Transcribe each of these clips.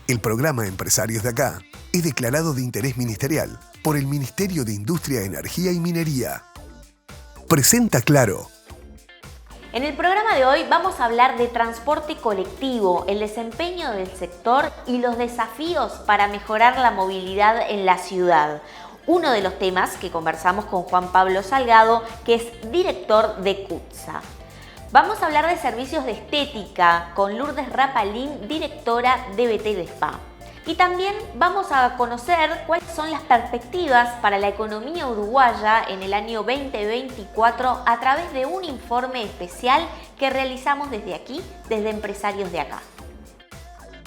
El programa Empresarios de Acá es declarado de interés ministerial por el Ministerio de Industria, Energía y Minería. Presenta Claro. En el programa de hoy vamos a hablar de transporte colectivo, el desempeño del sector y los desafíos para mejorar la movilidad en la ciudad. Uno de los temas que conversamos con Juan Pablo Salgado, que es director de CUTSA. Vamos a hablar de servicios de estética con Lourdes Rapalín, directora de Betel Spa. Y también vamos a conocer cuáles son las perspectivas para la economía uruguaya en el año 2024 a través de un informe especial que realizamos desde aquí, desde Empresarios de Acá.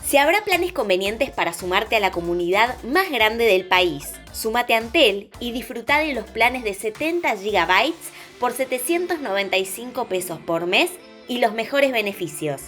Si habrá planes convenientes para sumarte a la comunidad más grande del país, súmate a Antel y disfruta de los planes de 70 GB por 795 pesos por mes y los mejores beneficios.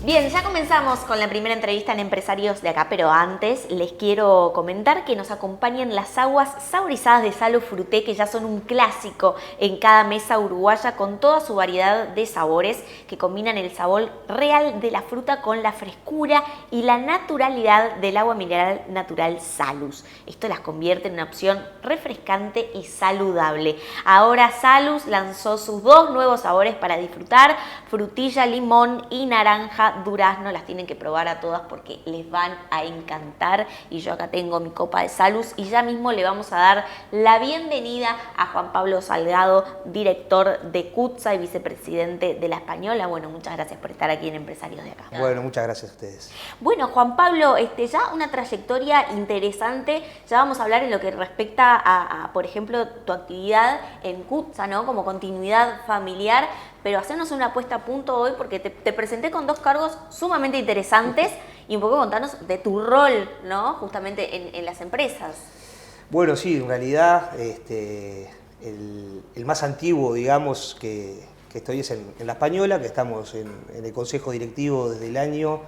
Bien, ya comenzamos con la primera entrevista en Empresarios de Acá, pero antes les quiero comentar que nos acompañan las aguas saborizadas de Salo Fruté, que ya son un clásico en cada mesa uruguaya con toda su variedad de sabores que combinan el sabor real de la fruta con la frescura y la naturalidad del agua mineral natural Salus. Esto las convierte en una opción refrescante y saludable. Ahora Salus lanzó sus dos nuevos sabores para disfrutar, frutilla, limón y naranja durazno. Las tienen que probar a todas porque les van a encantar. Y yo acá tengo mi copa de Salus y ya mismo le vamos a dar la bienvenida a Juan Pablo Salgado, director de CUTSA y vicepresidente de La Española. Bueno, muchas gracias por estar aquí en Empresarios de Acá. Bueno, muchas gracias a ustedes. Bueno, Juan Pablo, ya una trayectoria interesante. Ya vamos a hablar en lo que respecta a por ejemplo, tu actividad en CUTSA, ¿no? Como continuidad familiar. Pero hacernos una puesta a punto hoy porque te presenté con dos cargos sumamente interesantes y un poco contarnos de tu rol, ¿no? Justamente en las empresas. Bueno, sí, en realidad el más antiguo, digamos, que estoy es en La Española, que estamos en el Consejo Directivo desde el año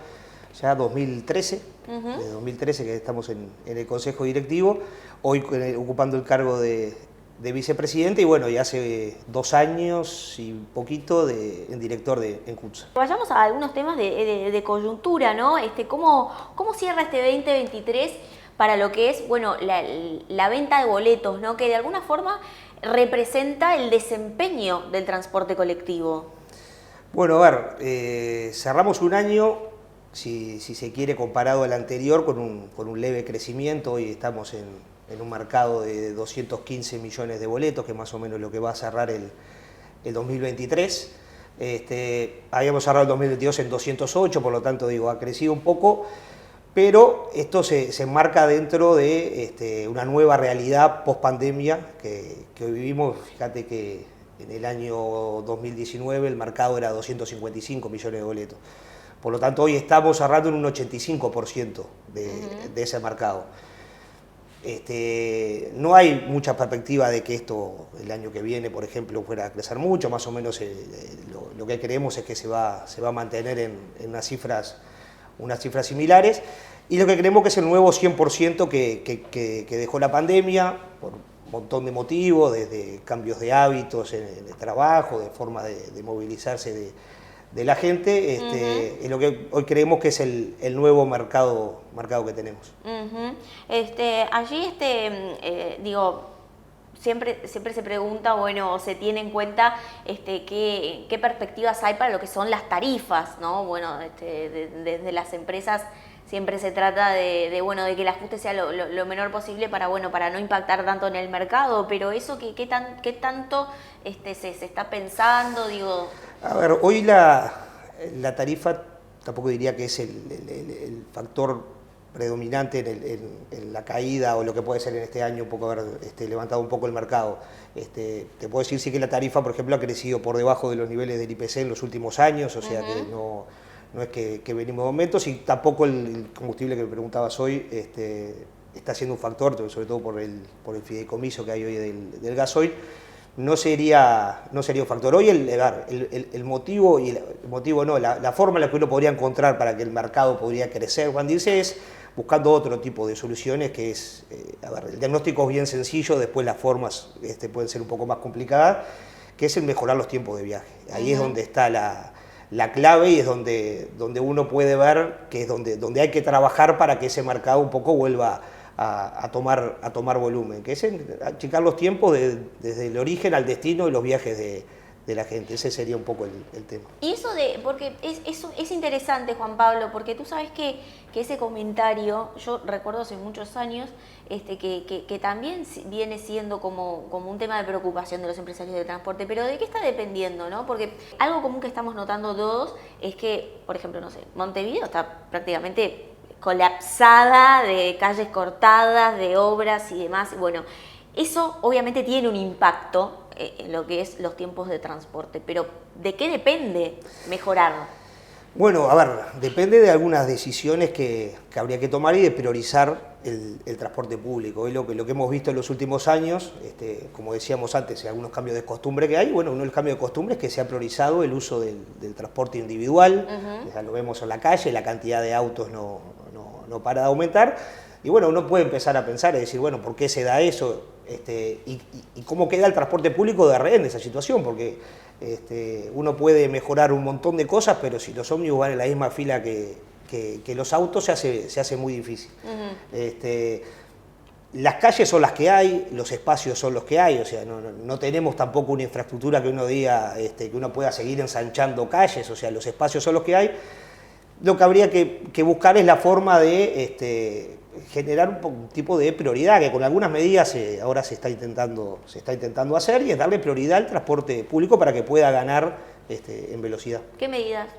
ya 2013, desde 2013 que estamos en el Consejo Directivo, hoy ocupando el cargo de vicepresidente y bueno, ya hace 2 años y poquito en director en CUTSA. Vayamos a algunos temas de coyuntura, ¿no? ¿Cómo cierra este 2023 para lo que es, bueno, la venta de boletos, ¿no? Que de alguna forma representa el desempeño del transporte colectivo? Bueno, a ver, cerramos un año, si se quiere, comparado al anterior, con un leve crecimiento. Hoy estamos en un mercado de 215 millones de boletos, que es más o menos lo que va a cerrar el 2023. Habíamos cerrado el 2022 en 208, por lo tanto, digo, ha crecido un poco, pero esto se enmarca dentro de una nueva realidad post-pandemia que hoy vivimos. Fíjate que en el año 2019 el mercado era 255 millones de boletos. Por lo tanto, hoy estamos cerrando en un 85% de ese mercado. No hay mucha perspectiva de que esto el año que viene, por ejemplo, fuera a crecer mucho. Más o menos lo que creemos es que se va a mantener en unas cifras similares, y lo que creemos que es el nuevo 100% que dejó la pandemia por un montón de motivos, desde cambios de hábitos en el trabajo, de forma de movilizarse de la gente, es lo que hoy creemos que es el nuevo mercado que tenemos. Allí, digo, siempre se pregunta, bueno, o se tiene en cuenta qué perspectivas hay para lo que son las tarifas, ¿no? Bueno, desde las empresas siempre se trata de que el ajuste sea lo menor posible para no impactar tanto en el mercado, pero eso qué tanto se está pensando, digo. A ver, hoy la tarifa tampoco diría que es el factor predominante en la caída o lo que puede ser en este año un poco haber levantado un poco el mercado. Te puedo decir sí que la tarifa, por ejemplo, ha crecido por debajo de los niveles del IPC en los últimos años, o sea que no es que venimos de momentos, y tampoco el combustible que me preguntabas hoy está siendo un factor, sobre todo por el fideicomiso que hay hoy del gasoil. No sería un factor. Hoy el motivo, la forma en la que uno podría encontrar para que el mercado podría crecer, expandirse, es buscando otro tipo de soluciones, que es, el diagnóstico es bien sencillo, después las formas pueden ser un poco más complicadas, que es el mejorar los tiempos de viaje. Ahí es donde está la clave y es donde uno puede ver que es donde hay que trabajar para que ese mercado un poco vuelva a tomar volumen, que es achicar los tiempos desde el origen al destino y los viajes de la gente. Ese sería un poco el tema. Y eso porque es interesante, Juan Pablo, porque tú sabes que ese comentario, yo recuerdo hace muchos años, que también viene siendo como un tema de preocupación de los empresarios de transporte, pero ¿de qué está dependiendo, no? Porque algo común que estamos notando todos es que, por ejemplo, no sé, Montevideo está prácticamente colapsada de calles cortadas, de obras y demás. Bueno, eso obviamente tiene un impacto en lo que es los tiempos de transporte, pero ¿de qué depende mejorar? Bueno, a ver, depende de algunas decisiones que habría que tomar y de priorizar el transporte público. Es lo que hemos visto en los últimos años, como decíamos antes, algunos cambios de costumbre que hay. Bueno, uno de los cambios de costumbre es que se ha priorizado el uso del transporte individual. Ya lo vemos en la calle, la cantidad de autos no para de aumentar. Y bueno, uno puede empezar a pensar y decir, bueno, ¿por qué se da eso? Y cómo queda el transporte público de rehén de esa situación, porque uno puede mejorar un montón de cosas, pero si los ómnibus van en la misma fila que los autos, se hace muy difícil. Las calles son las que hay, los espacios son los que hay, o sea, no tenemos tampoco una infraestructura que uno diga que uno pueda seguir ensanchando calles, o sea, los espacios son los que hay. Lo que habría que buscar es la forma de generar un tipo de prioridad, que con algunas medidas ahora se está intentando hacer, y es darle prioridad al transporte público para que pueda ganar en velocidad. ¿Qué medidas?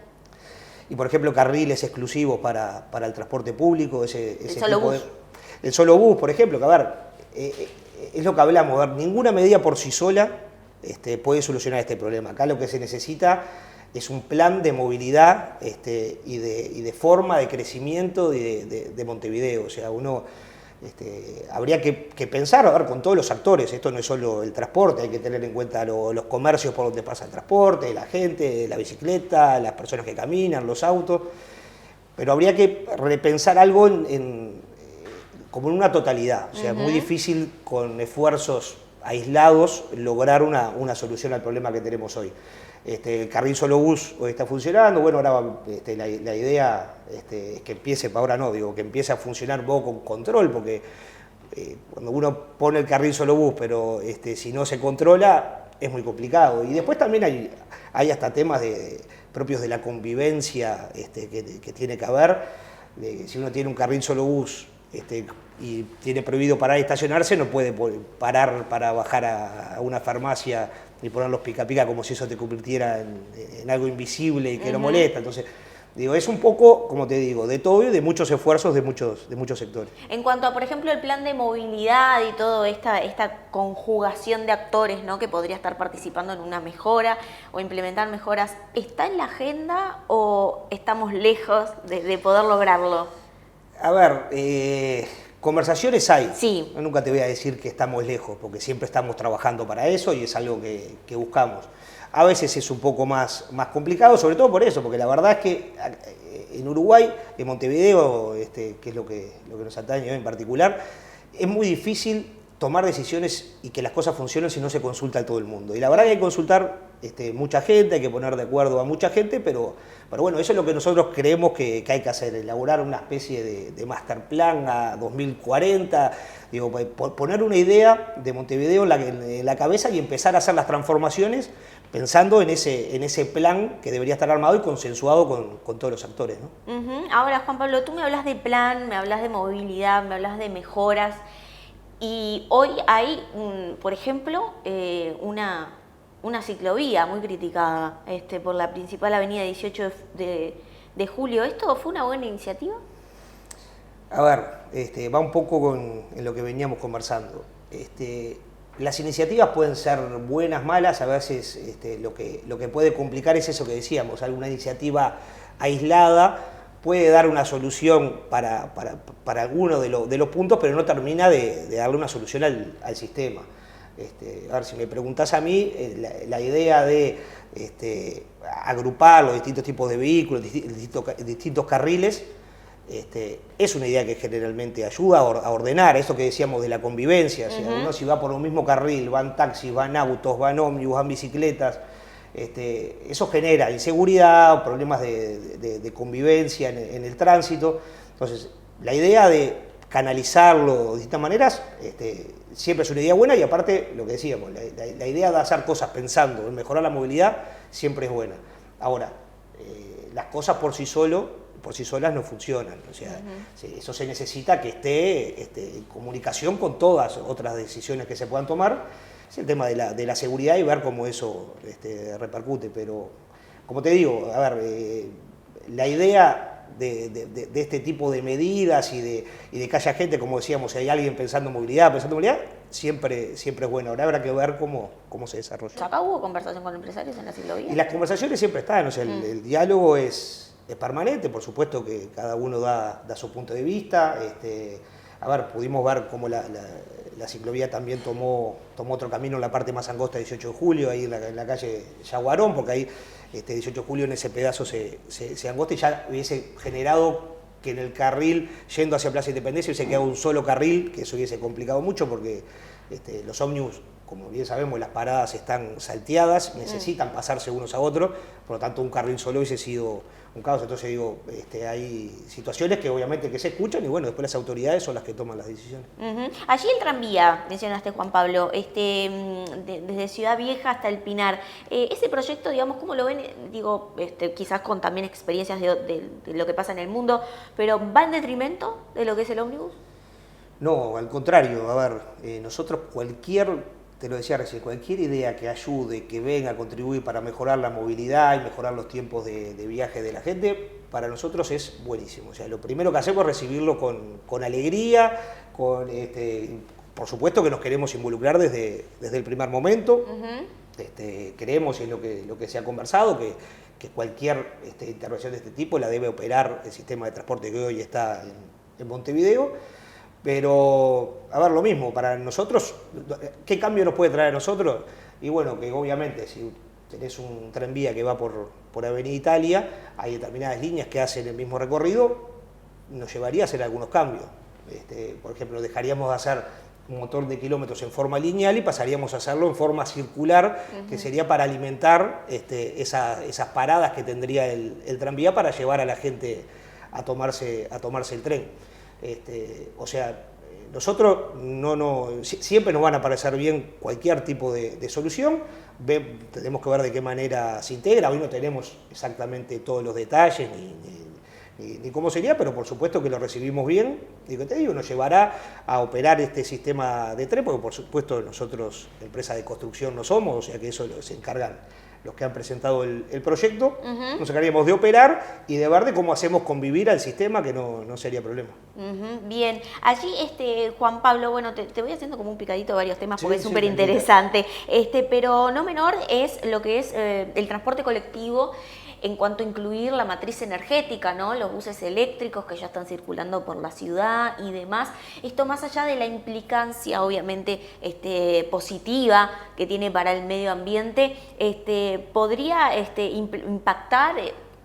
Y por ejemplo, carriles exclusivos para el transporte público, el solo bus. El solo bus, por ejemplo, que a ver, es lo que hablamos, ninguna medida por sí sola puede solucionar este problema. Acá lo que se necesita es un plan de movilidad y de forma de crecimiento de Montevideo. O sea, uno habría que pensar, a ver, con todos los actores. Esto no es solo el transporte, hay que tener en cuenta los comercios por donde pasa el transporte, la gente, la bicicleta, las personas que caminan, los autos. Pero habría que repensar algo como en una totalidad. O sea, es muy difícil con esfuerzos aislados lograr una solución al problema que tenemos hoy. El carril solo bus hoy está funcionando, bueno, ahora la idea es que empiece, ahora no, digo, que empiece a funcionar un poco con control, porque cuando uno pone el carril solo bus, pero si no se controla, es muy complicado. Y después también hay hasta temas propios de la convivencia que tiene que haber. Si uno tiene un carril solo bus y tiene prohibido parar y estacionarse, no puede parar para bajar a una farmacia y poner los pica pica como si eso te convirtiera en algo invisible y que no molesta. Entonces, digo, es un poco, como te digo, de todo y de muchos esfuerzos de muchos sectores. En cuanto a, por ejemplo, el plan de movilidad y toda esta conjugación de actores, ¿no?, que podría estar participando en una mejora o implementar mejoras, ¿está en la agenda o estamos lejos de poder lograrlo? A ver, conversaciones hay. Sí. Yo nunca te voy a decir que estamos lejos, porque siempre estamos trabajando para eso y es algo que buscamos. A veces es un poco más complicado, sobre todo por eso, porque la verdad es que en Uruguay, en Montevideo, que es lo que nos atañe hoy en particular, es muy difícil tomar decisiones y que las cosas funcionen si no se consulta a todo el mundo. Y la verdad que hay que consultar mucha gente, hay que poner de acuerdo a mucha gente, pero bueno, eso es lo que nosotros creemos que hay que hacer, elaborar una especie de master plan a 2040, digo, poner una idea de Montevideo en la cabeza y empezar a hacer las transformaciones pensando en ese plan que debería estar armado y consensuado con todos los actores, ¿no? Ahora, Juan Pablo, tú me hablas de plan, me hablas de movilidad, me hablas de mejoras, y hoy hay, por ejemplo, una ciclovía muy criticada por la principal avenida 18 de julio. ¿Esto fue una buena iniciativa? A ver, va un poco en lo que veníamos conversando. Las iniciativas pueden ser buenas, malas, a veces lo que puede complicar es eso que decíamos, alguna iniciativa aislada puede dar una solución para alguno de los puntos, pero no termina de darle una solución al sistema. A ver, si me preguntás a mí, la idea de agrupar los distintos tipos de vehículos, distintos carriles, es una idea que generalmente ayuda a ordenar, esto que decíamos de la convivencia, o sea, uno si va por un mismo carril, van taxis, van autos, van ómnibus, van bicicletas, eso genera inseguridad, problemas de convivencia en el tránsito. Entonces, la idea de canalizarlo de distintas maneras siempre es una idea buena, y aparte, lo que decíamos, la idea de hacer cosas pensando en mejorar la movilidad siempre es buena. Ahora, las cosas por sí solas no funcionan, o sea, eso se necesita que esté en comunicación con todas otras decisiones que se puedan tomar. Es el tema de la seguridad y ver cómo eso repercute, pero como te digo, a ver, la idea de este tipo de medidas y de que haya gente, como decíamos, si hay alguien pensando en movilidad, siempre es bueno. Ahora habrá que ver cómo se desarrolla. ¿Acá hubo conversación con empresarios en la ciclovía? Y las conversaciones siempre están, o sea, el diálogo es permanente, por supuesto que cada uno da su punto de vista. A ver, pudimos ver cómo la ciclovía también tomó otro camino en la parte más angosta de 18 de julio, ahí en la calle Yaguarón, porque ahí 18 de julio en ese pedazo se angosta, y ya hubiese generado que en el carril yendo hacia Plaza Independencia hubiese quedado un solo carril, que eso hubiese complicado mucho porque los ómnibus, como bien sabemos, las paradas están salteadas, necesitan pasarse unos a otros, por lo tanto un carril solo hubiese sido un caos. Entonces digo, hay situaciones que obviamente que se escuchan y bueno, después las autoridades son las que toman las decisiones. Allí el tranvía, mencionaste Juan Pablo, desde Ciudad Vieja hasta El Pinar, ese proyecto, digamos, ¿cómo lo ven? Digo, quizás con también experiencias de lo que pasa en el mundo, pero ¿va en detrimento de lo que es el ómnibus? No, al contrario, a ver, nosotros te lo decía recién, cualquier idea que ayude, que venga a contribuir para mejorar la movilidad y mejorar los tiempos de viaje de la gente, para nosotros es buenísimo. O sea, lo primero que hacemos es recibirlo con alegría, por supuesto que nos queremos involucrar desde el primer momento. Creemos en lo que se ha conversado, que cualquier intervención de este tipo la debe operar el sistema de transporte que hoy está en Montevideo. Pero, a ver, lo mismo, para nosotros, ¿qué cambio nos puede traer a nosotros? Y bueno, que obviamente si tenés un tranvía que va por Avenida Italia, hay determinadas líneas que hacen el mismo recorrido, nos llevaría a hacer algunos cambios. Por ejemplo, dejaríamos de hacer un montón de kilómetros en forma lineal y pasaríamos a hacerlo en forma circular, que sería para alimentar esas paradas que tendría el tranvía para llevar a la gente a tomarse el tren. O sea, nosotros siempre nos van a parecer bien cualquier tipo de solución. Tenemos que ver de qué manera se integra. Hoy no tenemos exactamente todos los detalles ni cómo sería, pero por supuesto que lo recibimos bien. Digo, nos llevará a operar este sistema de tren, porque por supuesto nosotros, empresa de construcción, no somos, o sea que eso se encargan los que han presentado el proyecto. Nos encargaríamos de operar y de ver de cómo hacemos convivir al sistema, que no sería problema. Bien, allí Juan Pablo, bueno, te voy haciendo como un picadito de varios temas porque es Sí, súper interesante, pero no menor es lo que es el transporte colectivo en cuanto a incluir la matriz energética, ¿no? Los buses eléctricos que ya están circulando por la ciudad y demás. Esto más allá de la implicancia, obviamente, positiva que tiene para el medio ambiente, ¿podría impactar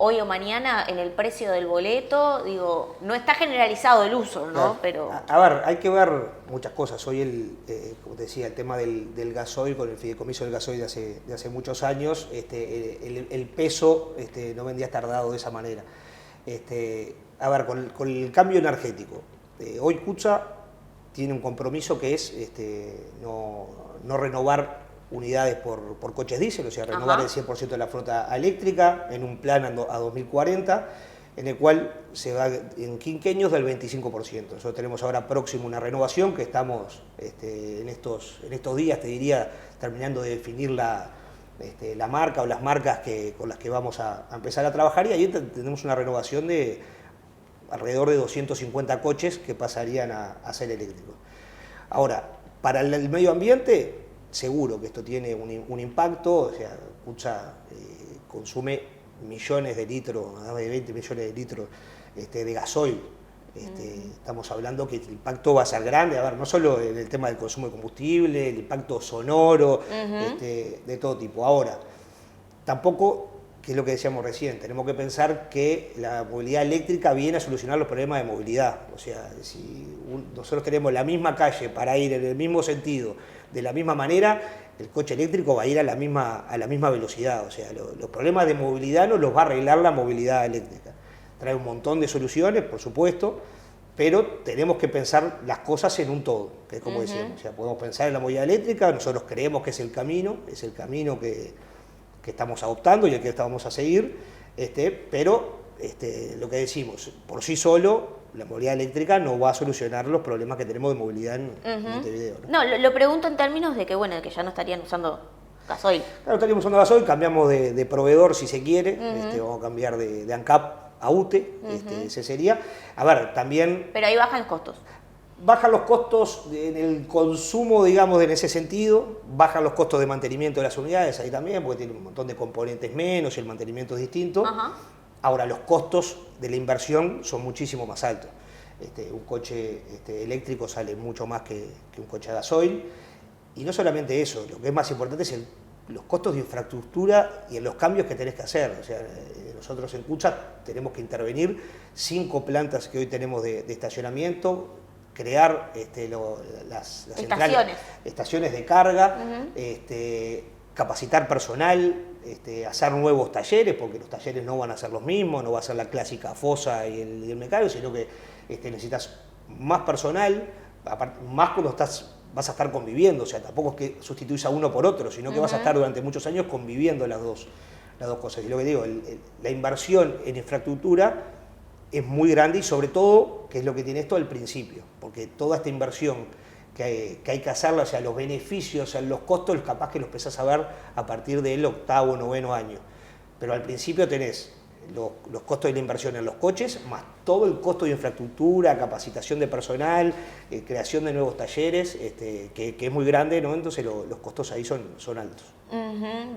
hoy o mañana en el precio del boleto? Digo, no está generalizado el uso, ¿no? Claro. Pero A ver, hay que ver muchas cosas. Hoy, como te decía, el tema del gasoil, con el fideicomiso del gasoil de hace muchos años, el peso no vendría a estar dado de esa manera. A ver, con el cambio energético, hoy CUTSA tiene un compromiso que es no renovar unidades por coches diésel, o sea, renovar el 100% de la flota eléctrica en un plan a 2040, en el cual se va en quinquenios del 25%. Nosotros tenemos ahora próximo una renovación que estamos en estos días, te diría, terminando de definir la marca o las marcas con las que vamos a empezar a trabajar, y ahí tenemos una renovación de alrededor de 250 coches que pasarían a ser eléctricos. Ahora, para el medio ambiente, seguro que esto tiene un impacto. O sea, CUTSA consume millones de litros, más de 20 millones de litros de gasoil. Estamos hablando que el impacto va a ser grande, a ver, no solo en el tema del consumo de combustible, el impacto sonoro, de todo tipo. Ahora, tampoco que es lo que decíamos recién, tenemos que pensar que la movilidad eléctrica viene a solucionar los problemas de movilidad. O sea, si nosotros tenemos la misma calle para ir en el mismo sentido, de la misma manera, el coche eléctrico va a ir a la misma velocidad. O sea, los problemas de movilidad no los va a arreglar la movilidad eléctrica. Trae un montón de soluciones, por supuesto, pero tenemos que pensar las cosas en un todo, que es como decíamos. O sea, podemos pensar en la movilidad eléctrica, nosotros creemos que es el camino que estamos adoptando y el que vamos a seguir, pero lo que decimos, por sí solo, la movilidad eléctrica no va a solucionar los problemas que tenemos de movilidad en Montevideo. No, lo pregunto en términos de que, bueno, de que ya no estarían usando gasoil. Claro, estaríamos usando gasoil, cambiamos de proveedor si se quiere, vamos a cambiar de ANCAP a UTE, ese sería. A ver, también... Pero ahí bajan los costos. Bajan los costos en el consumo, digamos, en ese sentido, bajan los costos de mantenimiento de las unidades ahí también, porque tiene un montón de componentes menos y el mantenimiento es distinto. Ahora, los costos de la inversión son muchísimo más altos. Un coche eléctrico sale mucho más que un coche a gasoil. Y no solamente eso, lo que es más importante es los costos de infraestructura y en los cambios que tenés que hacer. O sea, nosotros en Cucha tenemos que intervenir 5 plantas que hoy tenemos de estacionamiento, crear las estaciones de carga, capacitar personal, hacer nuevos talleres, porque los talleres no van a ser los mismos, no va a ser la clásica fosa y el mecánico, sino que necesitas más personal, más cuando vas a estar conviviendo. O sea, tampoco es que sustituís a uno por otro, sino que vas a estar durante muchos años conviviendo las dos cosas. Y lo que digo, la inversión en infraestructura es muy grande y sobre todo, que es lo que tiene esto al principio, porque toda esta inversión que hay que hacerla, o sea, los beneficios, o sea, los costos, capaz que los empezás a ver a partir del 8º, 9º año. Pero al principio tenés los costos de la inversión en los coches, más todo el costo de infraestructura, capacitación de personal, creación de nuevos talleres, que es muy grande, ¿no? Entonces los costos ahí son altos.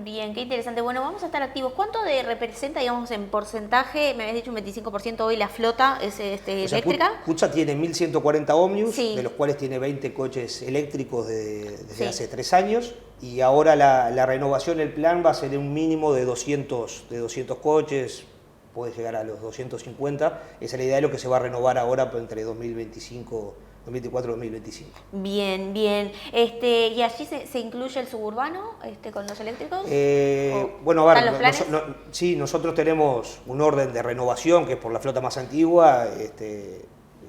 Bien, qué interesante. Bueno, vamos a estar activos. ¿Cuánto representa, digamos, en porcentaje? Me habías dicho un 25% hoy la flota es eléctrica. Cucha tiene 1.140 ómnibus, de los cuales tiene 20 coches eléctricos desde hace 3 años. Y ahora la renovación, el plan va a ser un mínimo de 200 coches, puede llegar a los 250. Esa es la idea de lo que se va a renovar ahora entre 2024 y 2025. Bien, bien. ¿Y allí se incluye el suburbano con los eléctricos? Bueno, a ver, sí, nosotros tenemos un orden de renovación que es por la flota más antigua.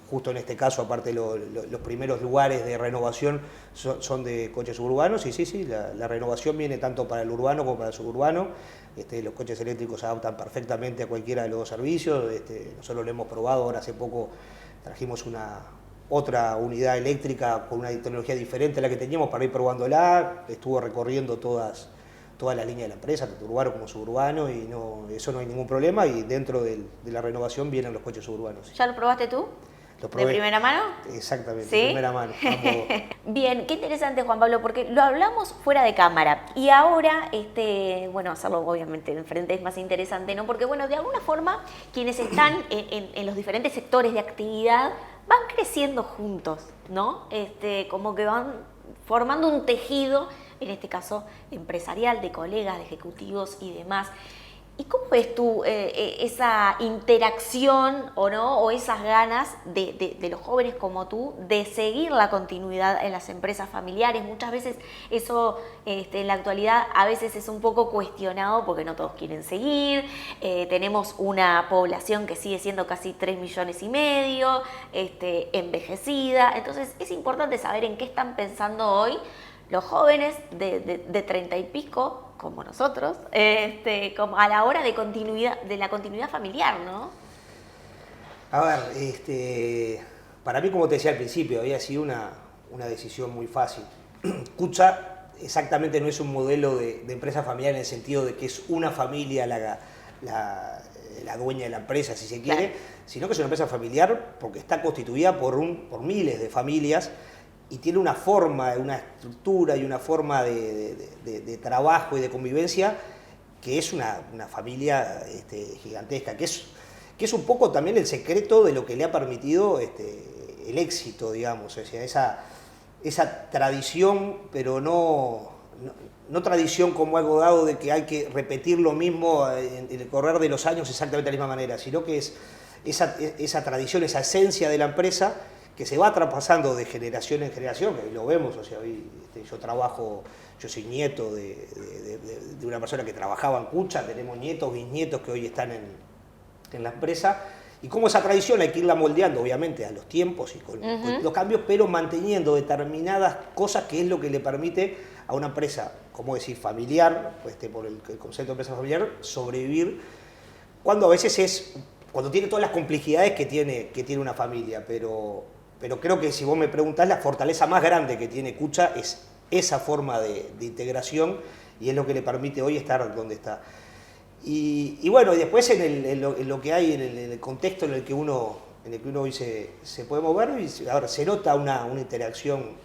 Justo en este caso, aparte los primeros lugares de renovación son de coches suburbanos, y sí, la renovación viene tanto para el urbano como para el suburbano. Los coches eléctricos se adaptan perfectamente a cualquiera de los dos servicios. Nosotros lo hemos probado, ahora hace poco trajimos otra unidad eléctrica con una tecnología diferente a la que teníamos para ir probándola. Estuvo recorriendo toda la línea de la empresa, tanto urbano como suburbano, y eso no hay ningún problema, y dentro de la renovación vienen los coches suburbanos. ¿Ya lo probaste tú? Lo probé. ¿De primera mano? Exactamente, ¿Sí? de primera mano. Bien, qué interesante, Juan Pablo, porque lo hablamos fuera de cámara y ahora, bueno, hacerlo obviamente enfrente es más interesante, ¿no? Porque, bueno, de alguna forma, quienes están en los diferentes sectores de actividad van creciendo juntos, ¿no? Como que van formando un tejido, en este caso empresarial, de colegas, de ejecutivos y demás. ¿Y cómo ves tú esa interacción o esas ganas de los jóvenes como tú de seguir la continuidad en las empresas familiares? Muchas veces eso en la actualidad a veces es un poco cuestionado porque no todos quieren seguir. Tenemos una población que sigue siendo casi 3,5 millones, envejecida. Entonces es importante saber en qué están pensando hoy los jóvenes de 30 y pico, como nosotros, como a la hora de la continuidad familiar, ¿no? A ver, para mí, como te decía al principio, había sido una decisión muy fácil. Cucha exactamente no es un modelo de empresa familiar en el sentido de que es una familia la dueña de la empresa, si se quiere, claro, sino que es una empresa familiar porque está constituida por miles de familias, y tiene una forma, una estructura y una forma de trabajo y de convivencia que es una familia gigantesca, que es un poco también el secreto de lo que le ha permitido el éxito, digamos. O sea, esa tradición, pero no no tradición como algo dado de que hay que repetir lo mismo en el correr de los años exactamente de la misma manera, sino que es esa tradición, esa esencia de la empresa que se va traspasando de generación en generación, que lo vemos, o sea, hoy yo soy nieto de una persona que trabajaba en Cucha, tenemos nietos, bisnietos que hoy están en la empresa, y cómo esa tradición hay que irla moldeando, obviamente, a los tiempos y con los cambios, pero manteniendo determinadas cosas que es lo que le permite a una empresa, como decir, familiar, por el concepto de empresa familiar, sobrevivir, cuando a veces cuando tiene todas las complejidades que tiene una familia, pero creo que si vos me preguntás, la fortaleza más grande que tiene Cucha es esa forma de integración y es lo que le permite hoy estar donde está. Y bueno, y después en lo que hay, en el contexto en el que uno hoy se puede mover, y ahora se nota una interacción,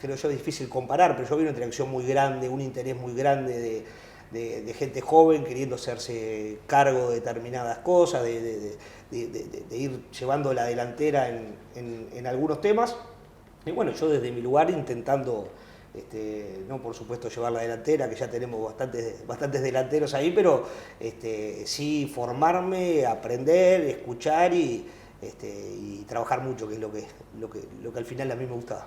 creo yo, difícil comparar, pero yo veo una interacción muy grande, un interés muy grande de gente joven queriendo hacerse cargo de determinadas cosas, de ir llevando la delantera en algunos temas. Y bueno, yo desde mi lugar intentando, no por supuesto llevar la delantera, que ya tenemos bastantes delanteros ahí, pero sí formarme, aprender, escuchar y trabajar mucho, que es lo que al final a mí me gusta.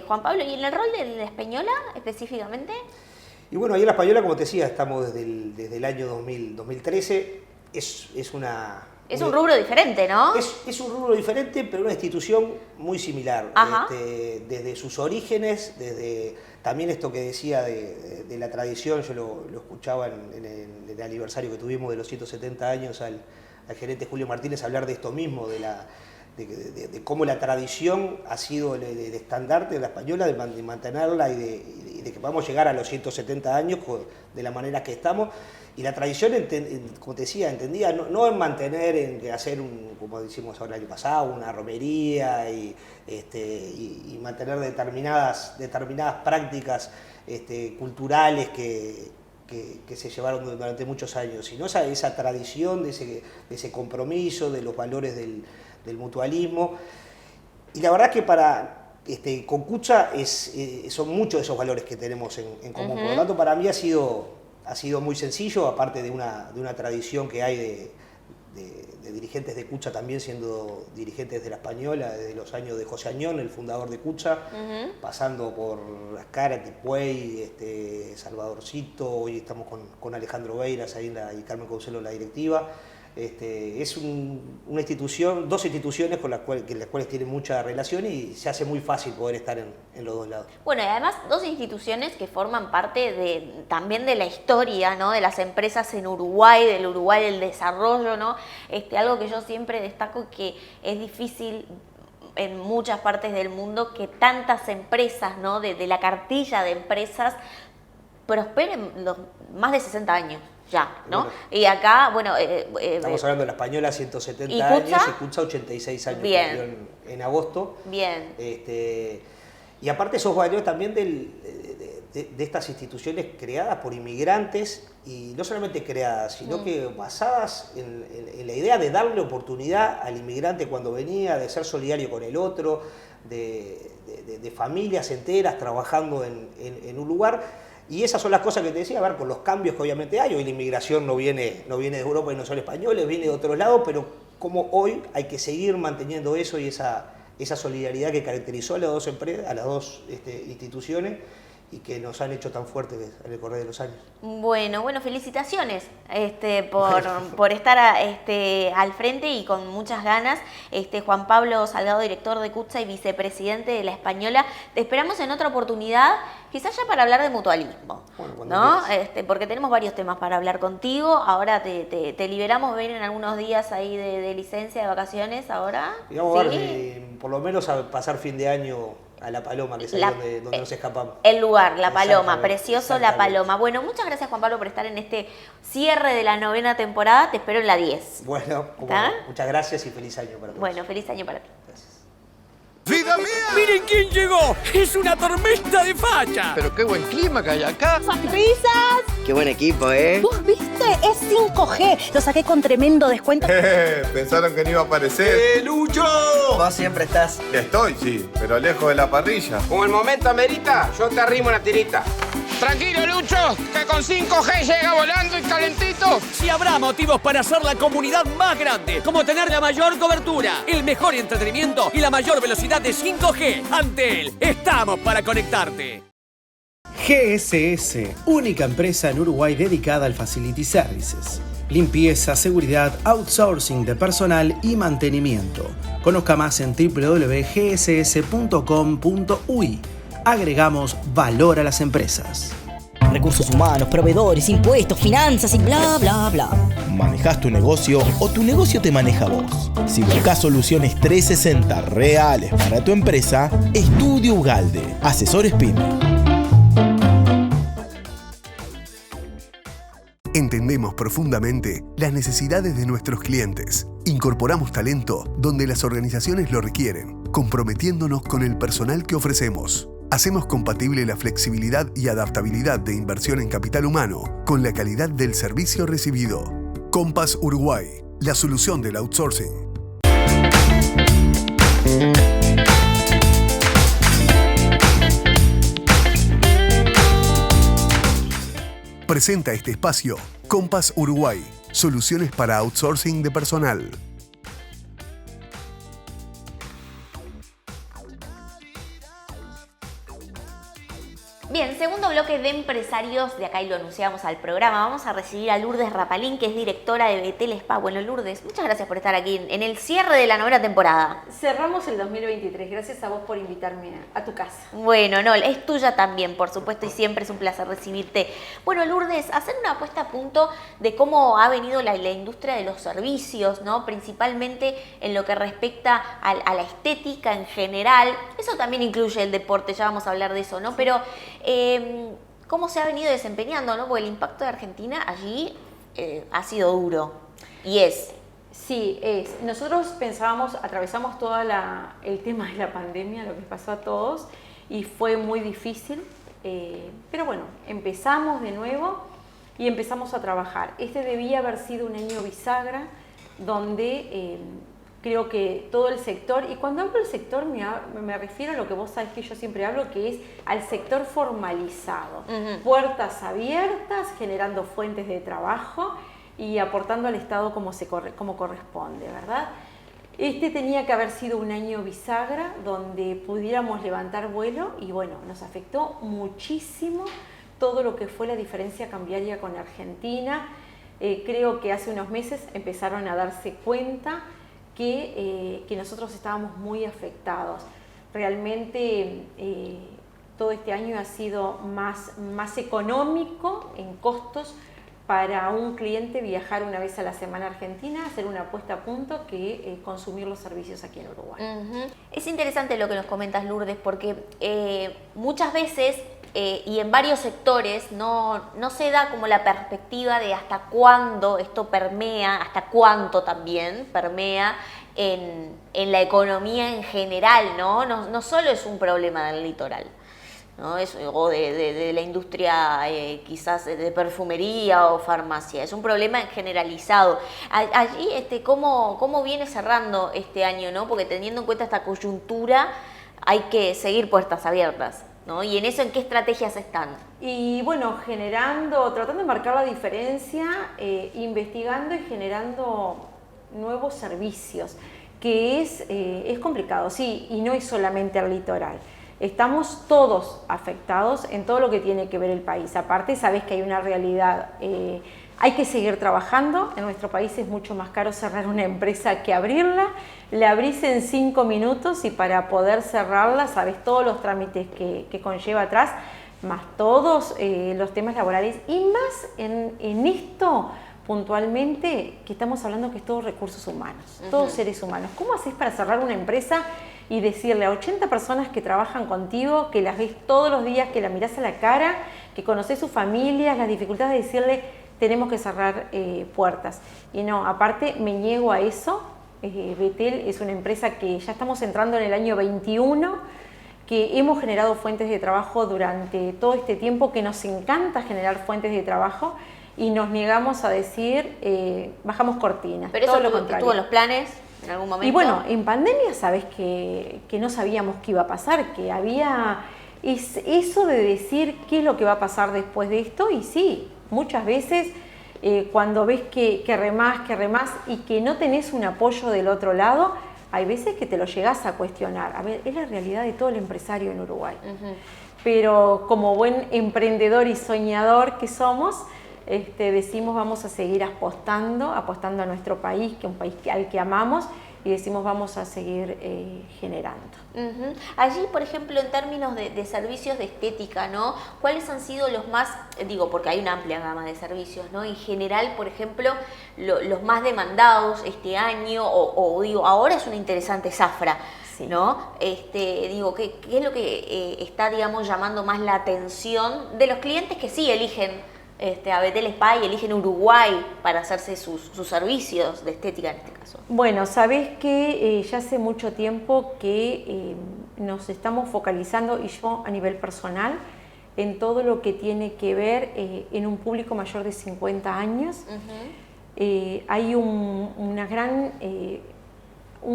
Juan Pablo, ¿y en el rol de la Española específicamente? Y bueno, ahí en la Española, como te decía, estamos desde el año 2013, es un rubro diferente, ¿no? Es un rubro diferente, pero una institución muy similar. Desde sus orígenes, desde también esto que decía de la tradición, yo lo escuchaba en el aniversario que tuvimos de los 170 años al gerente Julio Martínez hablar de esto mismo, de cómo la tradición ha sido el estandarte de la Española, de mantenerla y de que podamos llegar a los 170 años de la manera que estamos. Y la tradición, como te decía, entendía no en mantener, en hacer, como decimos ahora el año pasado, una romería y mantener determinadas prácticas culturales que se llevaron durante muchos años, sino esa tradición de ese compromiso, de los valores del mutualismo. Y la verdad que con Cucha son muchos de esos valores que tenemos en común. Por lo tanto, para mí ha sido muy sencillo, aparte de una tradición que hay de dirigentes de Cucha también siendo dirigentes de la Española desde los años de José Añón, el fundador de Cucha, pasando por Ascara, Tipuey, Salvadorcito, hoy estamos con Alejandro Beiras ahí y Carmen Consuelo en la directiva. Es una institución, dos instituciones con las cuales tienen mucha relación y se hace muy fácil poder estar en los dos lados. Bueno, y además dos instituciones que forman parte también de la historia, ¿no? De las empresas en Uruguay, del Uruguay del desarrollo, ¿no? Algo que yo siempre destaco, que es difícil en muchas partes del mundo que tantas empresas, ¿no? de la cartilla de empresas prosperen más de 60 años. Ya, ¿no? Bueno, y acá, bueno... estamos hablando de la Española, 170 años, y Cucha 86 años, bien, en agosto. Bien. Y aparte esos valores también de estas instituciones creadas por inmigrantes, y no solamente creadas, sino que basadas en la idea de darle oportunidad al inmigrante cuando venía, de ser solidario con el otro, de familias enteras trabajando en un lugar. Y esas son las cosas que te decía, a ver, con los cambios que obviamente hay. Hoy la inmigración no viene de Europa y no son españoles, viene de otros lados, pero como hoy hay que seguir manteniendo eso y esa solidaridad que caracterizó a las dos empresas, a las dos instituciones, y que nos han hecho tan fuertes en el correr de los años. Bueno, felicitaciones por estar al frente y con muchas ganas. Juan Pablo Salgado, director de Cucha y vicepresidente de la Española. Te esperamos en otra oportunidad, quizás ya para hablar de mutualismo, ¿no? Porque tenemos varios temas para hablar contigo. Ahora te liberamos, vienen algunos días ahí de licencia, de vacaciones ahora. Y vamos a ver, por lo menos a pasar fin de año a La Paloma, que es donde nos escapamos. El lugar, La Paloma, precioso La Paloma. Bueno, muchas gracias, Juan Pablo, por estar en este cierre de la 9ª temporada. Te espero en la 10. Bueno, muchas gracias y feliz año para todos. Bueno, feliz año para ti. Gracias. ¡Vida mía! ¡Miren quién llegó! ¡Es una tormenta de facha! Pero qué buen clima que hay acá. ¡Risas! ¡Qué buen equipo, eh! ¿Vos viste? Es 5G. Lo saqué con tremendo descuento. Pensaron que no iba a aparecer. ¡Lucho! Vos siempre estás. Estoy, sí, pero lejos de la parrilla. Como el momento amerita, yo te arrimo la tirita. Tranquilo, Lucho, que con 5G llega volando y calentito. Si habrá motivos para hacer la comunidad más grande, como tener la mayor cobertura, el mejor entretenimiento y la mayor velocidad de 5G. Antel, estamos para conectarte. GSS, única empresa en Uruguay dedicada al Facility Services. Limpieza, seguridad, outsourcing de personal y mantenimiento. Conozca más en www.gss.com.uy. Agregamos valor a las empresas. Recursos humanos, proveedores, impuestos, finanzas y bla, bla, bla. ¿Manejás tu negocio o tu negocio te maneja vos? Si buscas soluciones 360 reales para tu empresa, Estudio Ugalde, asesores PYME. Entendemos profundamente las necesidades de nuestros clientes. Incorporamos talento donde las organizaciones lo requieren, comprometiéndonos con el personal que ofrecemos. Hacemos compatible la flexibilidad y adaptabilidad de inversión en capital humano con la calidad del servicio recibido. Compass Uruguay, la solución del outsourcing. Presenta este espacio Compass Uruguay, soluciones para outsourcing de personal. Bien, segundo bloque de empresarios, de acá y lo anunciamos al programa. Vamos a recibir a Lourdes Rapalín, que es directora de Betel Spa. Bueno, Lourdes, muchas gracias por estar aquí en el cierre de la novena temporada. Cerramos el 2023, gracias a vos por invitarme a tu casa. Bueno, no, es tuya también, por supuesto, y siempre es un placer recibirte. Bueno, Lourdes, hacer una puesta a punto de cómo ha venido la industria de los servicios, ¿no? Principalmente en lo que respecta a la estética en general. Eso también incluye el deporte, ya vamos a hablar de eso, ¿no? Pero cómo se ha venido desempeñando, ¿no? Porque el impacto de Argentina allí ha sido duro y es. Sí, es. Nosotros atravesamos todo el tema de la pandemia, lo que pasó a todos, y fue muy difícil, pero bueno, empezamos de nuevo y empezamos a trabajar. Este debía haber sido un año bisagra donde creo que todo el sector, y cuando hablo del sector me refiero a lo que vos sabés que yo siempre hablo, que es al sector formalizado. Puertas abiertas, generando fuentes de trabajo y aportando al Estado como corresponde, ¿verdad? Este tenía que haber sido un año bisagra donde pudiéramos levantar vuelo y bueno, nos afectó muchísimo todo lo que fue la diferencia cambiaria con Argentina. Creo que hace unos meses empezaron a darse cuenta que nosotros estábamos muy afectados. Realmente todo este año ha sido más económico en costos para un cliente viajar una vez a la semana a Argentina, hacer una puesta a punto que consumir los servicios aquí en Uruguay. Es interesante lo que nos comentas, Lourdes, porque muchas veces y en varios sectores no se da como la perspectiva de hasta cuándo esto permea, hasta cuánto también permea en la economía en general, ¿no? No solo es un problema del litoral, ¿no? O de la industria quizás de perfumería o farmacia, es un problema generalizado. Allí, ¿cómo viene cerrando este año, ¿no? Porque teniendo en cuenta esta coyuntura hay que seguir puertas abiertas, ¿no? ¿Y en eso en qué estrategias están? Y bueno, tratando de marcar la diferencia, investigando y generando nuevos servicios, que es complicado, sí, y no es solamente el litoral. Estamos todos afectados en todo lo que tiene que ver el país. Aparte, sabés que hay una realidad, hay que seguir trabajando. En nuestro país es mucho más caro cerrar una empresa que abrirla. La abrís en 5 minutos y para poder cerrarla, sabés todos los trámites que conlleva atrás, más todos los temas laborales y más en esto puntualmente que estamos hablando que es todo recursos humanos, todos seres humanos. ¿Cómo haces para cerrar una empresa y decirle a 80 personas que trabajan contigo, que las ves todos los días, que la mirás a la cara, que conocés sus familias, las dificultades de decirle tenemos que cerrar puertas? Y no, aparte me niego a eso. Betel es una empresa que ya estamos entrando en el año 21, que hemos generado fuentes de trabajo durante todo este tiempo, que nos encanta generar fuentes de trabajo y nos negamos a decir bajamos cortinas. Pero todo eso lo contrario. ¿Tuvo en los planes en algún momento? Y bueno, en pandemia sabes que no sabíamos qué iba a pasar, que había es eso de decir qué es lo que va a pasar después de esto. Y sí, muchas veces cuando ves que remás y que no tenés un apoyo del otro lado, hay veces que te lo llegás a cuestionar. A ver, es la realidad de todo el empresario en Uruguay. Pero como buen emprendedor y soñador que somos, decimos vamos a seguir apostando a nuestro país, que es un país al que amamos, y decimos vamos a seguir generando. Allí, por ejemplo, en términos de servicios de estética, ¿no? ¿Cuáles han sido los más, digo, porque hay una amplia gama de servicios, ¿no? En general, por ejemplo, los más demandados este año, o digo, ahora es una interesante zafra, sí, ¿no? Digo, ¿qué es lo que está, digamos, llamando más la atención de los clientes que sí eligen a Betel Spa y eligen Uruguay para hacerse sus servicios de estética en este caso? Bueno, sabés que ya hace mucho tiempo que nos estamos focalizando, y yo a nivel personal, en todo lo que tiene que ver en un público mayor de 50 años. Hay un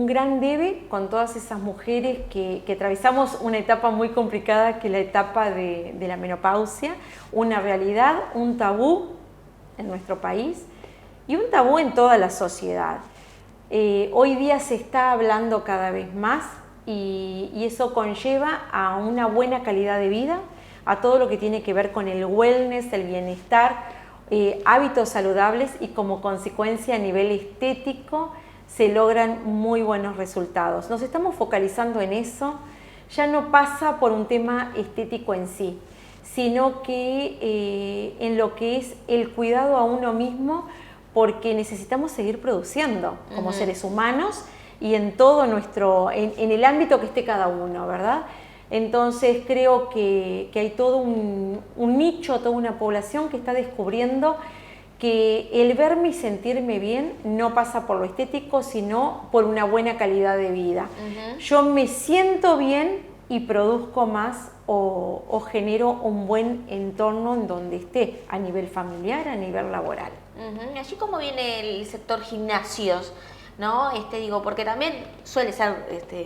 gran debe con todas esas mujeres que atravesamos una etapa muy complicada, que es la etapa de la menopausia, una realidad, un tabú en nuestro país y un tabú en toda la sociedad. Hoy día se está hablando cada vez más y eso conlleva a una buena calidad de vida, a todo lo que tiene que ver con el wellness, el bienestar, hábitos saludables, y como consecuencia a nivel estético se logran muy buenos resultados. Nos estamos focalizando en eso. Ya no pasa por un tema estético en sí, sino que en lo que es el cuidado a uno mismo, porque necesitamos seguir produciendo como seres humanos y en todo en el ámbito que esté cada uno, ¿verdad? Entonces creo que hay todo un nicho, toda una población que está descubriendo que el verme y sentirme bien no pasa por lo estético, sino por una buena calidad de vida. Yo me siento bien y produzco más o genero un buen entorno en donde esté, a nivel familiar, a nivel laboral. Así como viene el sector gimnasios, ¿no? Digo, porque también suele ser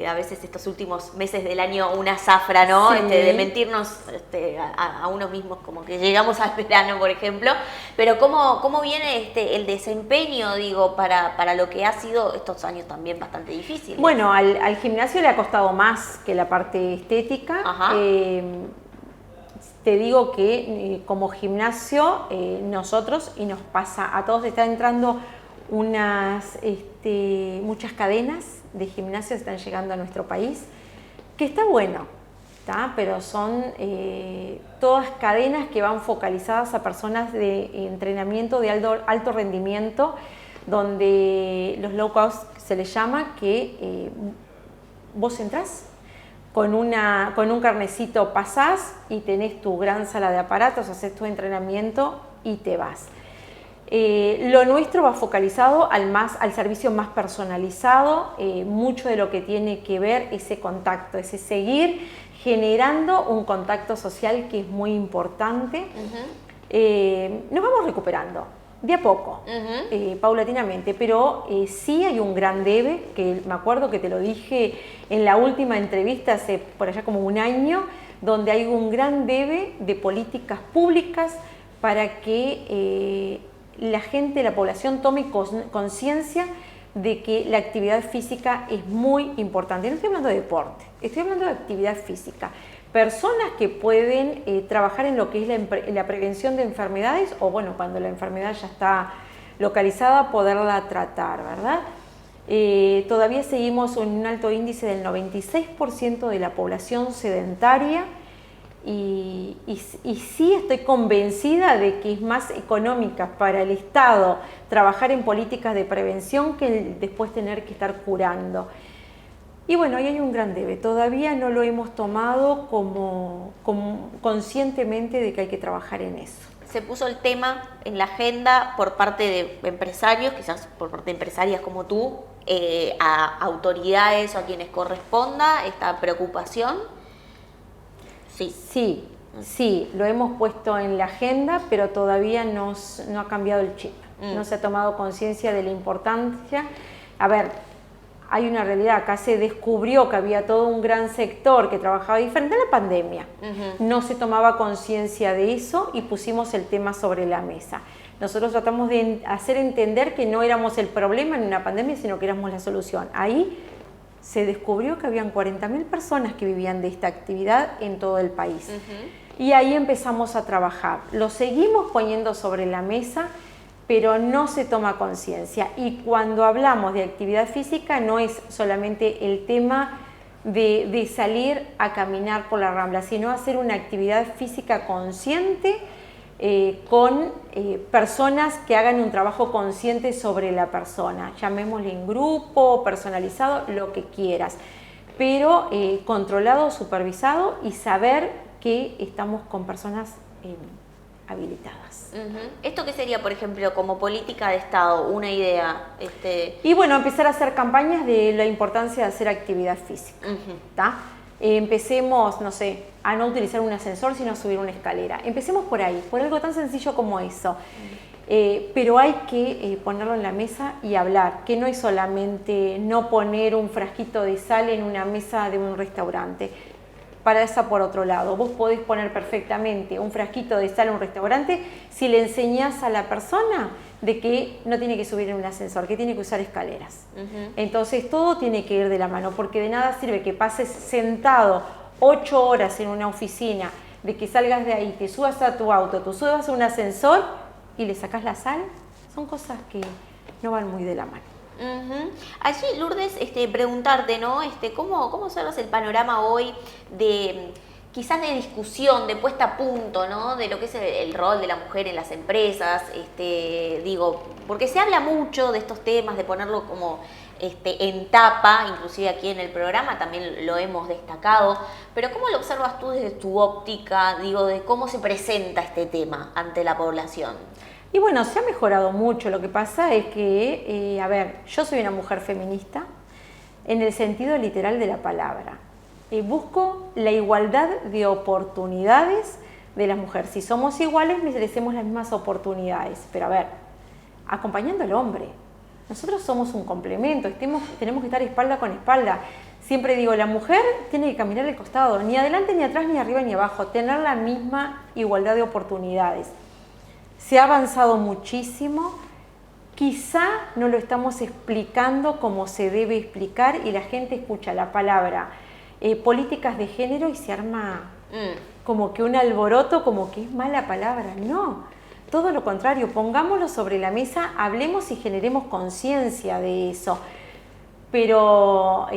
a veces estos últimos meses del año una zafra, ¿no? Sí. De mentirnos a uno mismos, como que llegamos al verano, por ejemplo. Pero ¿cómo viene el desempeño, digo, para lo que ha sido estos años también bastante difíciles? Bueno, al gimnasio le ha costado más que la parte estética. Te digo que como gimnasio nosotros, y nos pasa a todos, están entrando muchas cadenas de gimnasios están llegando a nuestro país, que está bueno, ¿tá? Pero son todas cadenas que van focalizadas a personas de entrenamiento de alto rendimiento, donde los low cost se les llama, que vos entrás con un carnecito, pasás y tenés tu gran sala de aparatos, haces tu entrenamiento y te vas. Lo nuestro va focalizado al servicio más personalizado, mucho de lo que tiene que ver ese contacto, ese seguir generando un contacto social que es muy importante. Nos vamos recuperando de a poco, paulatinamente, pero sí hay un gran debe, que me acuerdo que te lo dije en la última entrevista hace por allá como un año, donde hay un gran debe de políticas públicas para que la gente, la población tome conciencia de que la actividad física es muy importante. No estoy hablando de deporte, estoy hablando de actividad física. Personas que pueden trabajar en lo que es la prevención de enfermedades, o bueno, cuando la enfermedad ya está localizada, poderla tratar, ¿verdad? Todavía seguimos en un alto índice del 96% de la población sedentaria, y sí estoy convencida de que es más económica para el Estado trabajar en políticas de prevención que después tener que estar curando. Y bueno, ahí hay un gran debe, todavía no lo hemos tomado como conscientemente de que hay que trabajar en eso. Se puso el tema en la agenda por parte de empresarios, quizás por parte de empresarias como tú, a autoridades o a quienes corresponda esta preocupación. Sí, lo hemos puesto en la agenda, pero todavía no ha cambiado el chip, no se ha tomado conciencia de la importancia. A ver, hay una realidad, acá se descubrió que había todo un gran sector que trabajaba diferente en la pandemia. No se tomaba conciencia de eso y pusimos el tema sobre la mesa. Nosotros tratamos de hacer entender que no éramos el problema en una pandemia, sino que éramos la solución. Ahí se descubrió que habían 40.000 personas que vivían de esta actividad en todo el país. Y ahí empezamos a trabajar. Lo seguimos poniendo sobre la mesa, pero no se toma conciencia. Y cuando hablamos de actividad física no es solamente el tema de salir a caminar por la Rambla, sino hacer una actividad física consciente con personas que hagan un trabajo consciente sobre la persona, llamémosle en grupo, personalizado, lo que quieras, pero controlado, supervisado y saber que estamos con personas habilitadas. ¿Esto qué sería, por ejemplo, como política de Estado, una idea? Y bueno, empezar a hacer campañas de la importancia de hacer actividad física. Empecemos, no sé, a no utilizar un ascensor, sino a subir una escalera. Empecemos por ahí, por algo tan sencillo como eso. Pero hay que ponerlo en la mesa y hablar, que no es solamente no poner un frasquito de sal en una mesa de un restaurante. Para esa por otro lado, vos podés poner perfectamente un frasquito de sal en un restaurante si le enseñás a la persona de que no tiene que subir en un ascensor, que tiene que usar escaleras. Entonces todo tiene que ir de la mano, porque de nada sirve que pases sentado 8 horas en una oficina, de que salgas de ahí, te subas a tu auto, tú subas a un ascensor y le sacás la sal. Son cosas que no van muy de la mano. Allí, Lourdes, preguntarte, ¿no? ¿Cómo observas el panorama hoy de quizás de discusión, de puesta a punto, ¿no? De lo que es el rol de la mujer en las empresas? Digo, porque se habla mucho de estos temas, de ponerlo como en tapa, inclusive aquí en el programa también lo hemos destacado, pero ¿cómo lo observas tú desde tu óptica, digo, de cómo se presenta este tema ante la población? Y bueno, se ha mejorado mucho. Lo que pasa es que, yo soy una mujer feminista en el sentido literal de la palabra. Busco la igualdad de oportunidades de las mujeres. Si somos iguales, merecemos las mismas oportunidades. Pero acompañando al hombre. Nosotros somos un complemento, tenemos que estar espalda con espalda. Siempre digo, la mujer tiene que caminar al costado, ni adelante, ni atrás, ni arriba, ni abajo. Tener la misma igualdad de oportunidades. Se ha avanzado muchísimo, quizá no lo estamos explicando como se debe explicar y la gente escucha la palabra políticas de género y se arma como que un alboroto, como que es mala palabra. No, todo lo contrario, pongámoslo sobre la mesa, hablemos y generemos conciencia de eso. Pero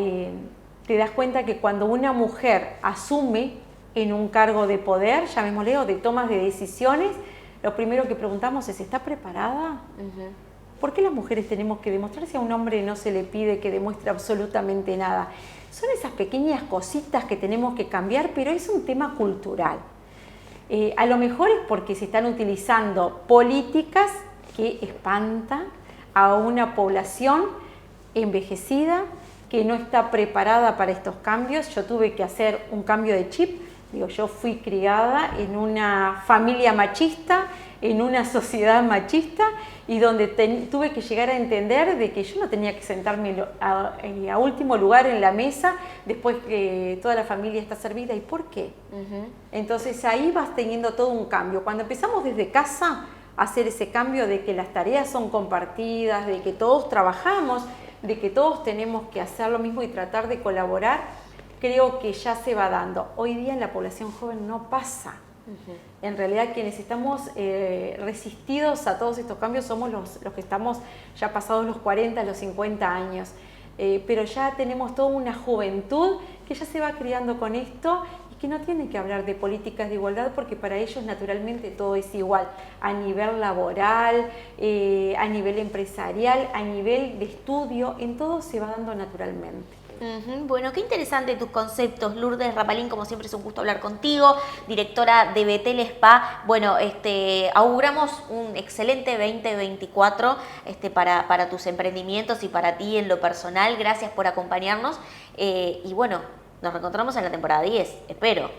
te das cuenta que cuando una mujer asume en un cargo de poder, llamémosle, o de tomas de decisiones, lo primero que preguntamos es, ¿está preparada? ¿Por qué las mujeres tenemos que demostrar si a un hombre no se le pide que demuestre absolutamente nada? Son esas pequeñas cositas que tenemos que cambiar, pero es un tema cultural. A lo mejor es porque se están utilizando políticas que espantan a una población envejecida que no está preparada para estos cambios. Yo tuve que hacer un cambio de chip. Yo fui criada en una familia machista, en una sociedad machista y donde tuve que llegar a entender de que yo no tenía que sentarme a último lugar en la mesa después que toda la familia está servida. ¿Y por qué? Entonces ahí vas teniendo todo un cambio. Cuando empezamos desde casa a hacer ese cambio de que las tareas son compartidas, de que todos trabajamos, de que todos tenemos que hacer lo mismo y tratar de colaborar, creo que ya se va dando. Hoy día en la población joven no pasa. En realidad quienes estamos resistidos a todos estos cambios somos los que estamos ya pasados los 40, los 50 años. Pero ya tenemos toda una juventud que ya se va criando con esto y que no tiene que hablar de políticas de igualdad porque para ellos naturalmente todo es igual. A nivel laboral, a nivel empresarial, a nivel de estudio, en todo se va dando naturalmente. Bueno, qué interesante tus conceptos, Lourdes Rapalín, como siempre es un gusto hablar contigo, directora de Betel Spa. Bueno, auguramos un excelente 2024 para tus emprendimientos y para ti en lo personal. Gracias por acompañarnos y bueno, nos reencontramos en la temporada 10, espero.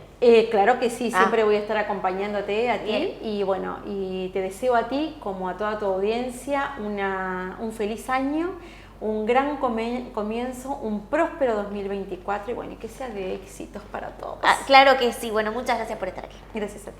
Claro que sí, siempre voy a estar acompañándote a ti y bueno, y te deseo a ti como a toda tu audiencia un feliz año, un gran comienzo, un próspero 2024 y bueno, y que sea de éxitos para todos. Claro que sí. Bueno, muchas gracias por estar aquí. Gracias a ti.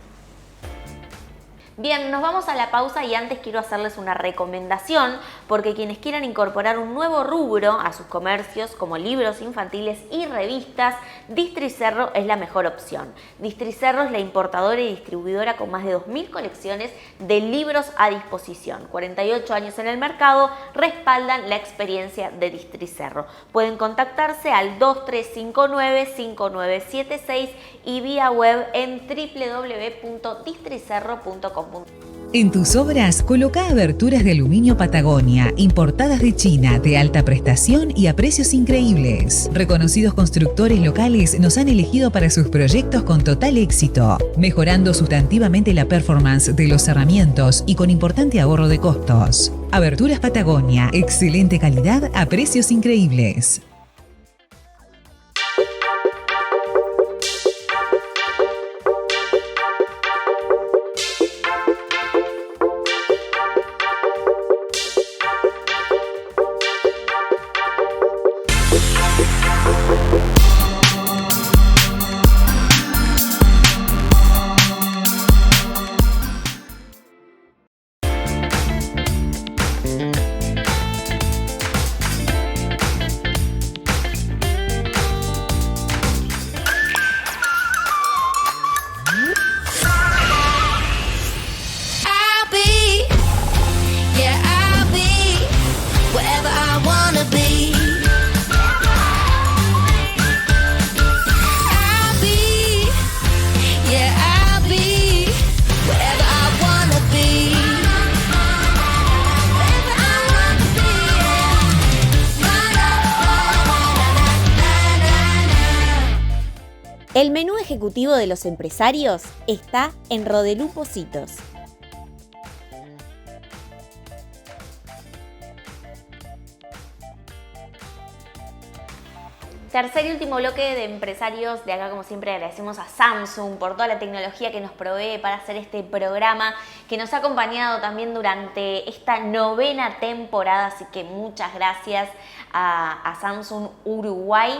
Bien, nos vamos a la pausa y antes quiero hacerles una recomendación porque quienes quieran incorporar un nuevo rubro a sus comercios como libros infantiles y revistas, Districerro es la mejor opción. Districerro es la importadora y distribuidora con más de 2.000 colecciones de libros a disposición. 48 años en el mercado respaldan la experiencia de Districerro. Pueden contactarse al 2359-5976 y vía web en www.districerro.com. En tus obras, coloca aberturas de aluminio Patagonia, importadas de China, de alta prestación y a precios increíbles. Reconocidos constructores locales nos han elegido para sus proyectos con total éxito, mejorando sustantivamente la performance de los cerramientos y con importante ahorro de costos. Aberturas Patagonia, excelente calidad a precios increíbles. El menú ejecutivo de los empresarios está en Rodelú Pocitos. Tercer y último bloque de empresarios. De acá, como siempre, agradecemos a Samsung por toda la tecnología que nos provee para hacer este programa, que nos ha acompañado también durante esta 9ª temporada, así que muchas gracias a Samsung Uruguay.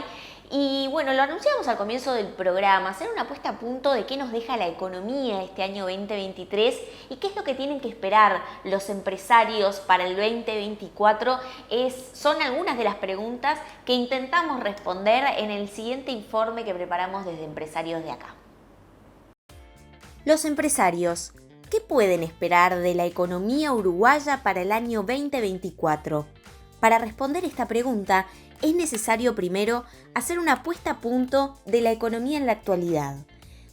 Y bueno, lo anunciamos al comienzo del programa, hacer una puesta a punto de qué nos deja la economía este año 2023 y qué es lo que tienen que esperar los empresarios para el 2024. Son algunas de las preguntas que intentamos responder en el siguiente informe que preparamos desde Empresarios de acá. Los empresarios, ¿qué pueden esperar de la economía uruguaya para el año 2024? Para responder esta pregunta, es necesario primero hacer una puesta a punto de la economía en la actualidad.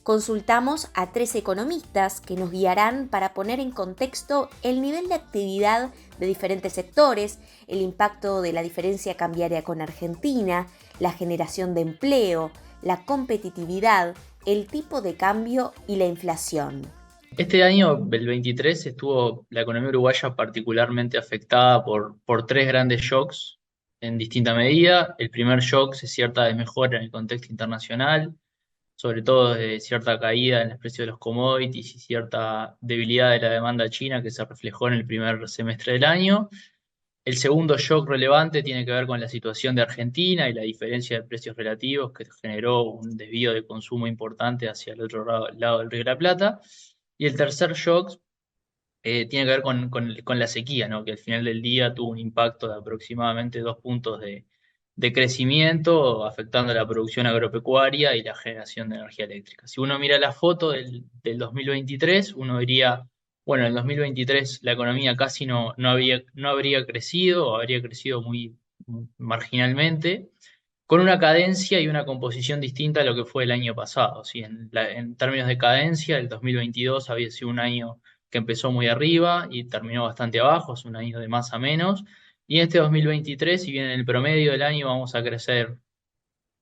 Consultamos a 3 economistas que nos guiarán para poner en contexto el nivel de actividad de diferentes sectores, el impacto de la diferencia cambiaria con Argentina, la generación de empleo, la competitividad, el tipo de cambio y la inflación. Este año, el 23, estuvo la economía uruguaya particularmente afectada por 3 grandes shocks en distinta medida. El primer shock es cierta desmejora en el contexto internacional, sobre todo de cierta caída en el precio de los commodities y cierta debilidad de la demanda china que se reflejó en el primer semestre del año. El segundo shock relevante tiene que ver con la situación de Argentina y la diferencia de precios relativos que generó un desvío de consumo importante hacia el otro lado del Río de la Plata. Y el tercer shock tiene que ver con la sequía, ¿no? Que al final del día tuvo un impacto de aproximadamente 2 puntos de crecimiento, afectando la producción agropecuaria y la generación de energía eléctrica. Si uno mira la foto del 2023, uno diría, bueno, en el 2023 la economía casi no habría crecido, o habría crecido muy marginalmente, con una cadencia y una composición distinta a lo que fue el año pasado, ¿sí? En términos de cadencia, el 2022 había sido un año que empezó muy arriba y terminó bastante abajo, es un año de más a menos. Y en este 2023, si bien en el promedio del año vamos a crecer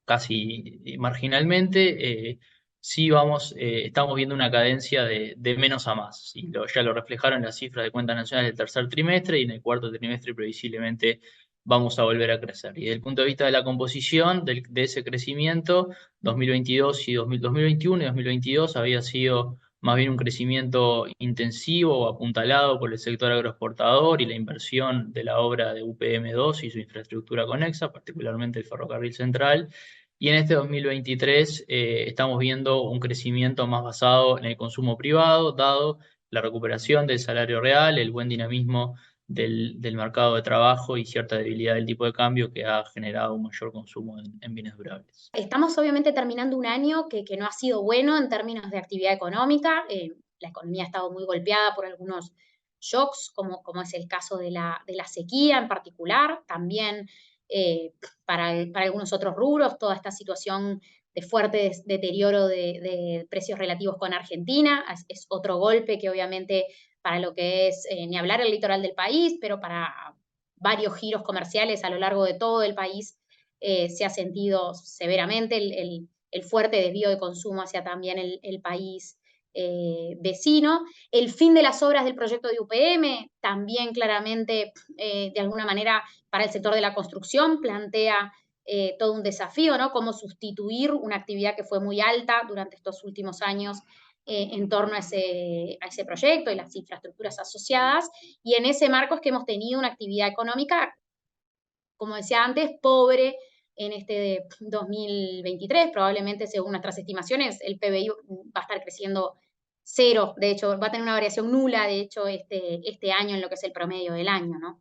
casi marginalmente, sí estamos viendo una cadencia de menos a más. ¿Sí? Ya lo reflejaron las cifras de cuentas nacionales del tercer trimestre y en el cuarto trimestre previsiblemente vamos a volver a crecer. Y desde el punto de vista de la composición de ese crecimiento, 2021 y 2022 había sido más bien un crecimiento intensivo o apuntalado por el sector agroexportador y la inversión de la obra de UPM2 y su infraestructura conexa, particularmente el ferrocarril central. Y en este 2023 estamos viendo un crecimiento más basado en el consumo privado, dado la recuperación del salario real, el buen dinamismo del mercado de trabajo y cierta debilidad del tipo de cambio que ha generado un mayor consumo en bienes durables. Estamos obviamente terminando un año que no ha sido bueno en términos de actividad económica. La economía ha estado muy golpeada por algunos shocks, como es el caso de la sequía en particular. También para algunos otros rubros, toda esta situación de fuerte deterioro de precios relativos con Argentina es otro golpe que obviamente para lo que es, ni hablar el litoral del país, pero para varios giros comerciales a lo largo de todo el país, se ha sentido severamente el fuerte desvío de consumo hacia también el país vecino. El fin de las obras del proyecto de UPM también claramente, de alguna manera, para el sector de la construcción plantea todo un desafío, ¿no? Cómo sustituir una actividad que fue muy alta durante estos últimos años en torno a ese proyecto y las infraestructuras asociadas, y en ese marco es que hemos tenido una actividad económica, como decía antes, pobre en este 2023. Probablemente, según nuestras estimaciones, el PBI va a estar creciendo cero, de hecho, va a tener una variación nula, de hecho, este año en lo que es el promedio del año, ¿no?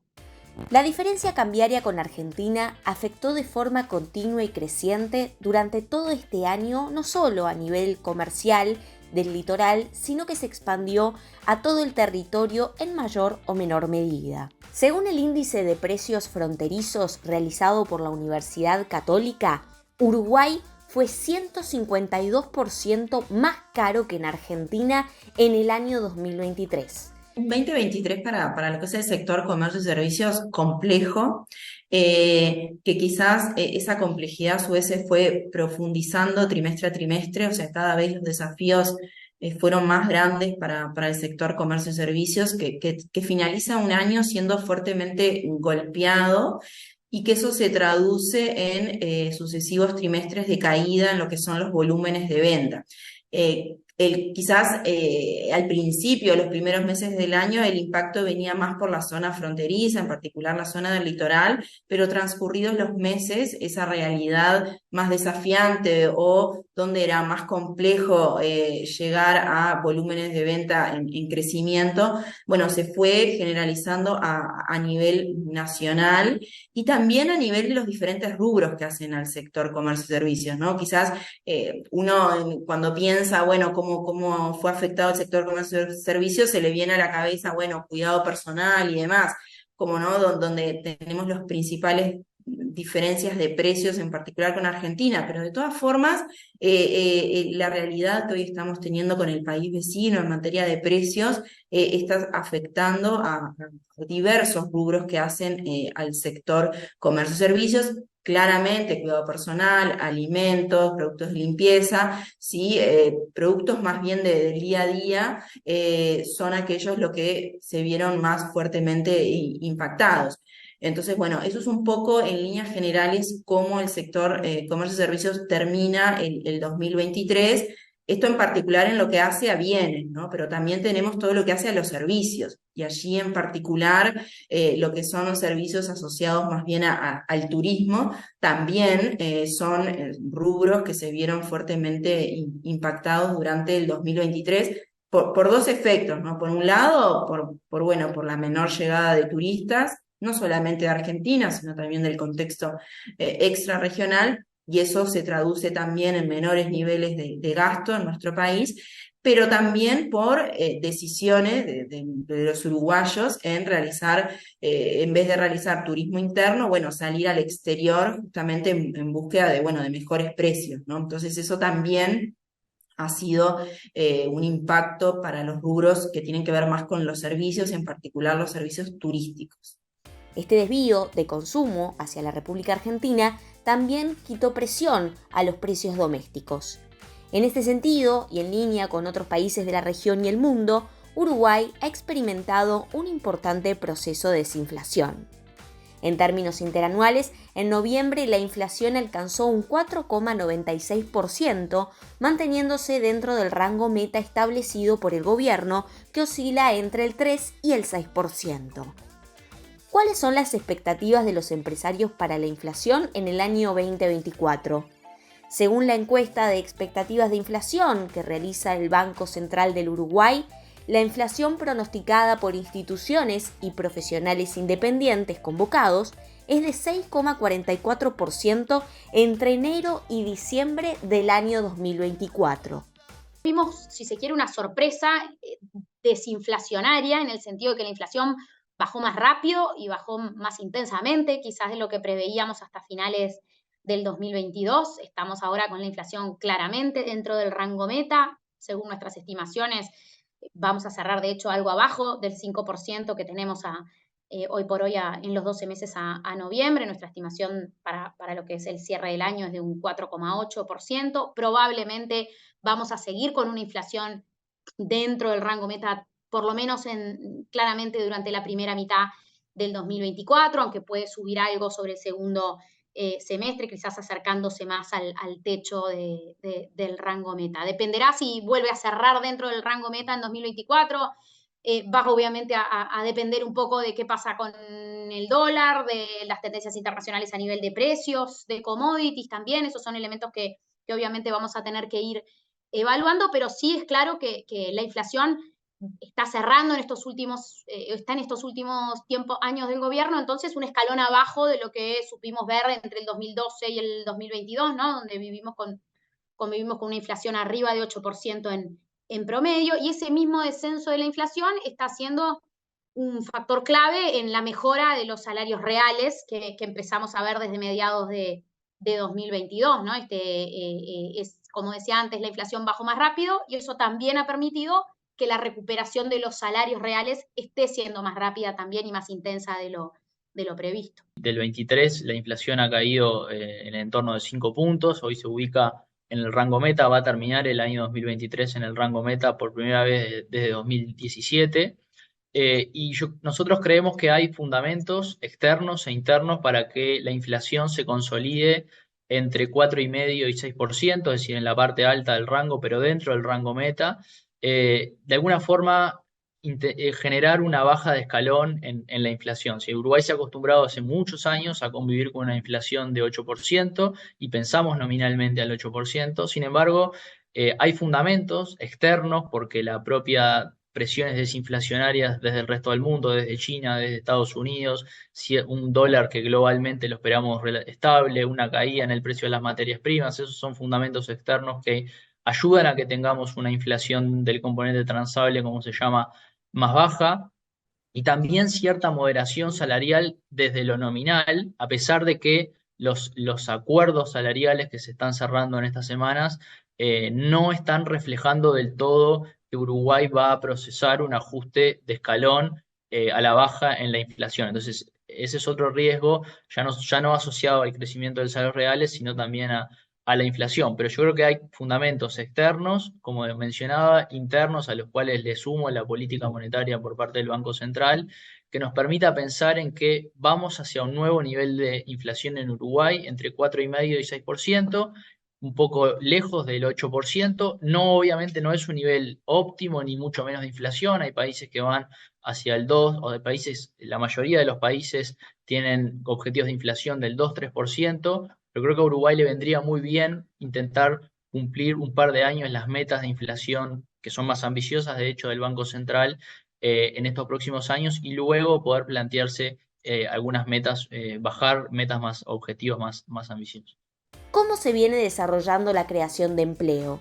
La diferencia cambiaria con Argentina afectó de forma continua y creciente durante todo este año, no solo a nivel comercial del litoral, sino que se expandió a todo el territorio en mayor o menor medida. Según el índice de precios fronterizos realizado por la Universidad Católica, Uruguay fue 152% más caro que en Argentina en el año 2023. Un 2023 para lo que es el sector comercio y servicios complejo, que quizás esa complejidad a su vez se fue profundizando trimestre a trimestre, o sea, cada vez los desafíos fueron más grandes para el sector comercio y servicios, que finaliza un año siendo fuertemente golpeado, y que eso se traduce en sucesivos trimestres de caída en lo que son los volúmenes de venta. Quizás al principio, los primeros meses del año, el impacto venía más por la zona fronteriza, en particular la zona del litoral, pero transcurridos los meses, esa realidad más desafiante o donde era más complejo llegar a volúmenes de venta en crecimiento, bueno, se fue generalizando a nivel nacional y también a nivel de los diferentes rubros que hacen al sector comercio y servicios, ¿no? Quizás uno cuando piensa, bueno, cómo fue afectado el sector comercio y servicios, se le viene a la cabeza, bueno, cuidado personal y demás, como no, donde tenemos las principales diferencias de precios, en particular con Argentina, pero de todas formas, la realidad que hoy estamos teniendo con el país vecino en materia de precios está afectando a diversos rubros que hacen al sector comercio y servicios. Claramente, cuidado personal, alimentos, productos de limpieza, ¿sí? Productos más bien del día a día son aquellos los que se vieron más fuertemente impactados. Entonces, bueno, eso es un poco en líneas generales cómo el sector comercio y servicios termina el 2023. Esto en particular en lo que hace a bienes, ¿no? Pero también tenemos todo lo que hace a los servicios, y allí en particular lo que son los servicios asociados más bien al turismo, también son rubros que se vieron fuertemente impactados durante el 2023 por dos efectos, ¿no? Por un lado, por la menor llegada de turistas, no solamente de Argentina, sino también del contexto extrarregional, y eso se traduce también en menores niveles de gasto en nuestro país, pero también por decisiones de los uruguayos en realizar, en vez de realizar turismo interno, bueno, salir al exterior justamente en búsqueda de mejores precios, ¿no? Entonces eso también ha sido un impacto para los rubros que tienen que ver más con los servicios, en particular los servicios turísticos. Este desvío de consumo hacia la República Argentina también quitó presión a los precios domésticos. En este sentido, y en línea con otros países de la región y el mundo, Uruguay ha experimentado un importante proceso de desinflación. En términos interanuales, en noviembre la inflación alcanzó un 4,96%, manteniéndose dentro del rango meta establecido por el gobierno, que oscila entre el 3 y el 6%. ¿Cuáles son las expectativas de los empresarios para la inflación en el año 2024? Según la encuesta de expectativas de inflación que realiza el Banco Central del Uruguay, la inflación pronosticada por instituciones y profesionales independientes convocados es de 6,44% entre enero y diciembre del año 2024. Vimos, si se quiere, una sorpresa desinflacionaria en el sentido de que la inflación bajó más rápido y bajó más intensamente, quizás de lo que preveíamos hasta finales del 2022. Estamos ahora con la inflación claramente dentro del rango meta. Según nuestras estimaciones, vamos a cerrar, de hecho, algo abajo del 5% que tenemos hoy por hoy en los 12 meses a noviembre. Nuestra estimación para lo que es el cierre del año es de un 4,8%. Probablemente vamos a seguir con una inflación dentro del rango meta, por lo menos claramente durante la primera mitad del 2024, aunque puede subir algo sobre el segundo semestre, quizás acercándose más al techo del rango meta. Dependerá si vuelve a cerrar dentro del rango meta en 2024, va obviamente a depender un poco de qué pasa con el dólar, de las tendencias internacionales a nivel de precios, de commodities también. Esos son elementos que obviamente vamos a tener que ir evaluando, pero sí es claro que la inflación está cerrando está en estos últimos años del gobierno, entonces un escalón abajo de lo que supimos ver entre el 2012 y el 2022, ¿no? Donde vivimos con una inflación arriba de 8% en promedio, y ese mismo descenso de la inflación está siendo un factor clave en la mejora de los salarios reales que empezamos a ver desde mediados de 2022, ¿no? Como decía antes, la inflación bajó más rápido y eso también ha permitido que la recuperación de los salarios reales esté siendo más rápida también y más intensa de lo previsto. Del 23 la inflación ha caído en el entorno de 5 puntos, hoy se ubica en el rango meta, va a terminar el año 2023 en el rango meta por primera vez desde 2017. Nosotros creemos que hay fundamentos externos e internos para que la inflación se consolide entre 4,5% y 6%, es decir, en la parte alta del rango, pero dentro del rango meta. De alguna forma generar una baja de escalón en la inflación. Si Uruguay se ha acostumbrado hace muchos años a convivir con una inflación de 8% y pensamos nominalmente al 8%, sin embargo, hay fundamentos externos porque la propia presiones desinflacionarias desde el resto del mundo, desde China, desde Estados Unidos, un dólar que globalmente lo esperamos estable, una caída en el precio de las materias primas, esos son fundamentos externos que ayudan a que tengamos una inflación del componente transable, como se llama, más baja, y también cierta moderación salarial desde lo nominal, a pesar de que los acuerdos salariales que se están cerrando en estas semanas no están reflejando del todo que Uruguay va a procesar un ajuste de escalón a la baja en la inflación. Entonces, ese es otro riesgo, ya no asociado al crecimiento de salarios reales, sino también a la inflación, pero yo creo que hay fundamentos externos, como mencionaba, internos, a los cuales le sumo la política monetaria por parte del Banco Central, que nos permita pensar en que vamos hacia un nuevo nivel de inflación en Uruguay, entre 4,5% y 6%, un poco lejos del 8%, obviamente no es un nivel óptimo, ni mucho menos de inflación, hay países que van hacia el 2%, la mayoría de los países tienen objetivos de inflación del 2-3%, pero creo que a Uruguay le vendría muy bien intentar cumplir un par de años las metas de inflación que son más ambiciosas, de hecho, del Banco Central en estos próximos años y luego poder plantearse algunas metas, bajar metas más objetivos más ambiciosos. ¿Cómo se viene desarrollando la creación de empleo?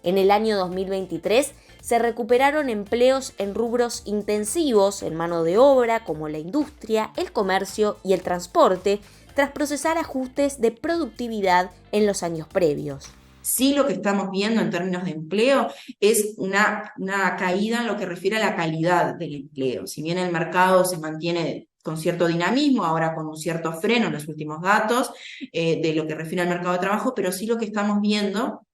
En el año 2023 se recuperaron empleos en rubros intensivos en mano de obra como la industria, el comercio y el transporte, tras procesar ajustes de productividad en los años previos. Sí, lo que estamos viendo en términos de empleo es una caída en lo que refiere a la calidad del empleo. Si bien el mercado se mantiene con cierto dinamismo, ahora con un cierto freno en los últimos datos de lo que refiere al mercado de trabajo, pero sí lo que estamos viendo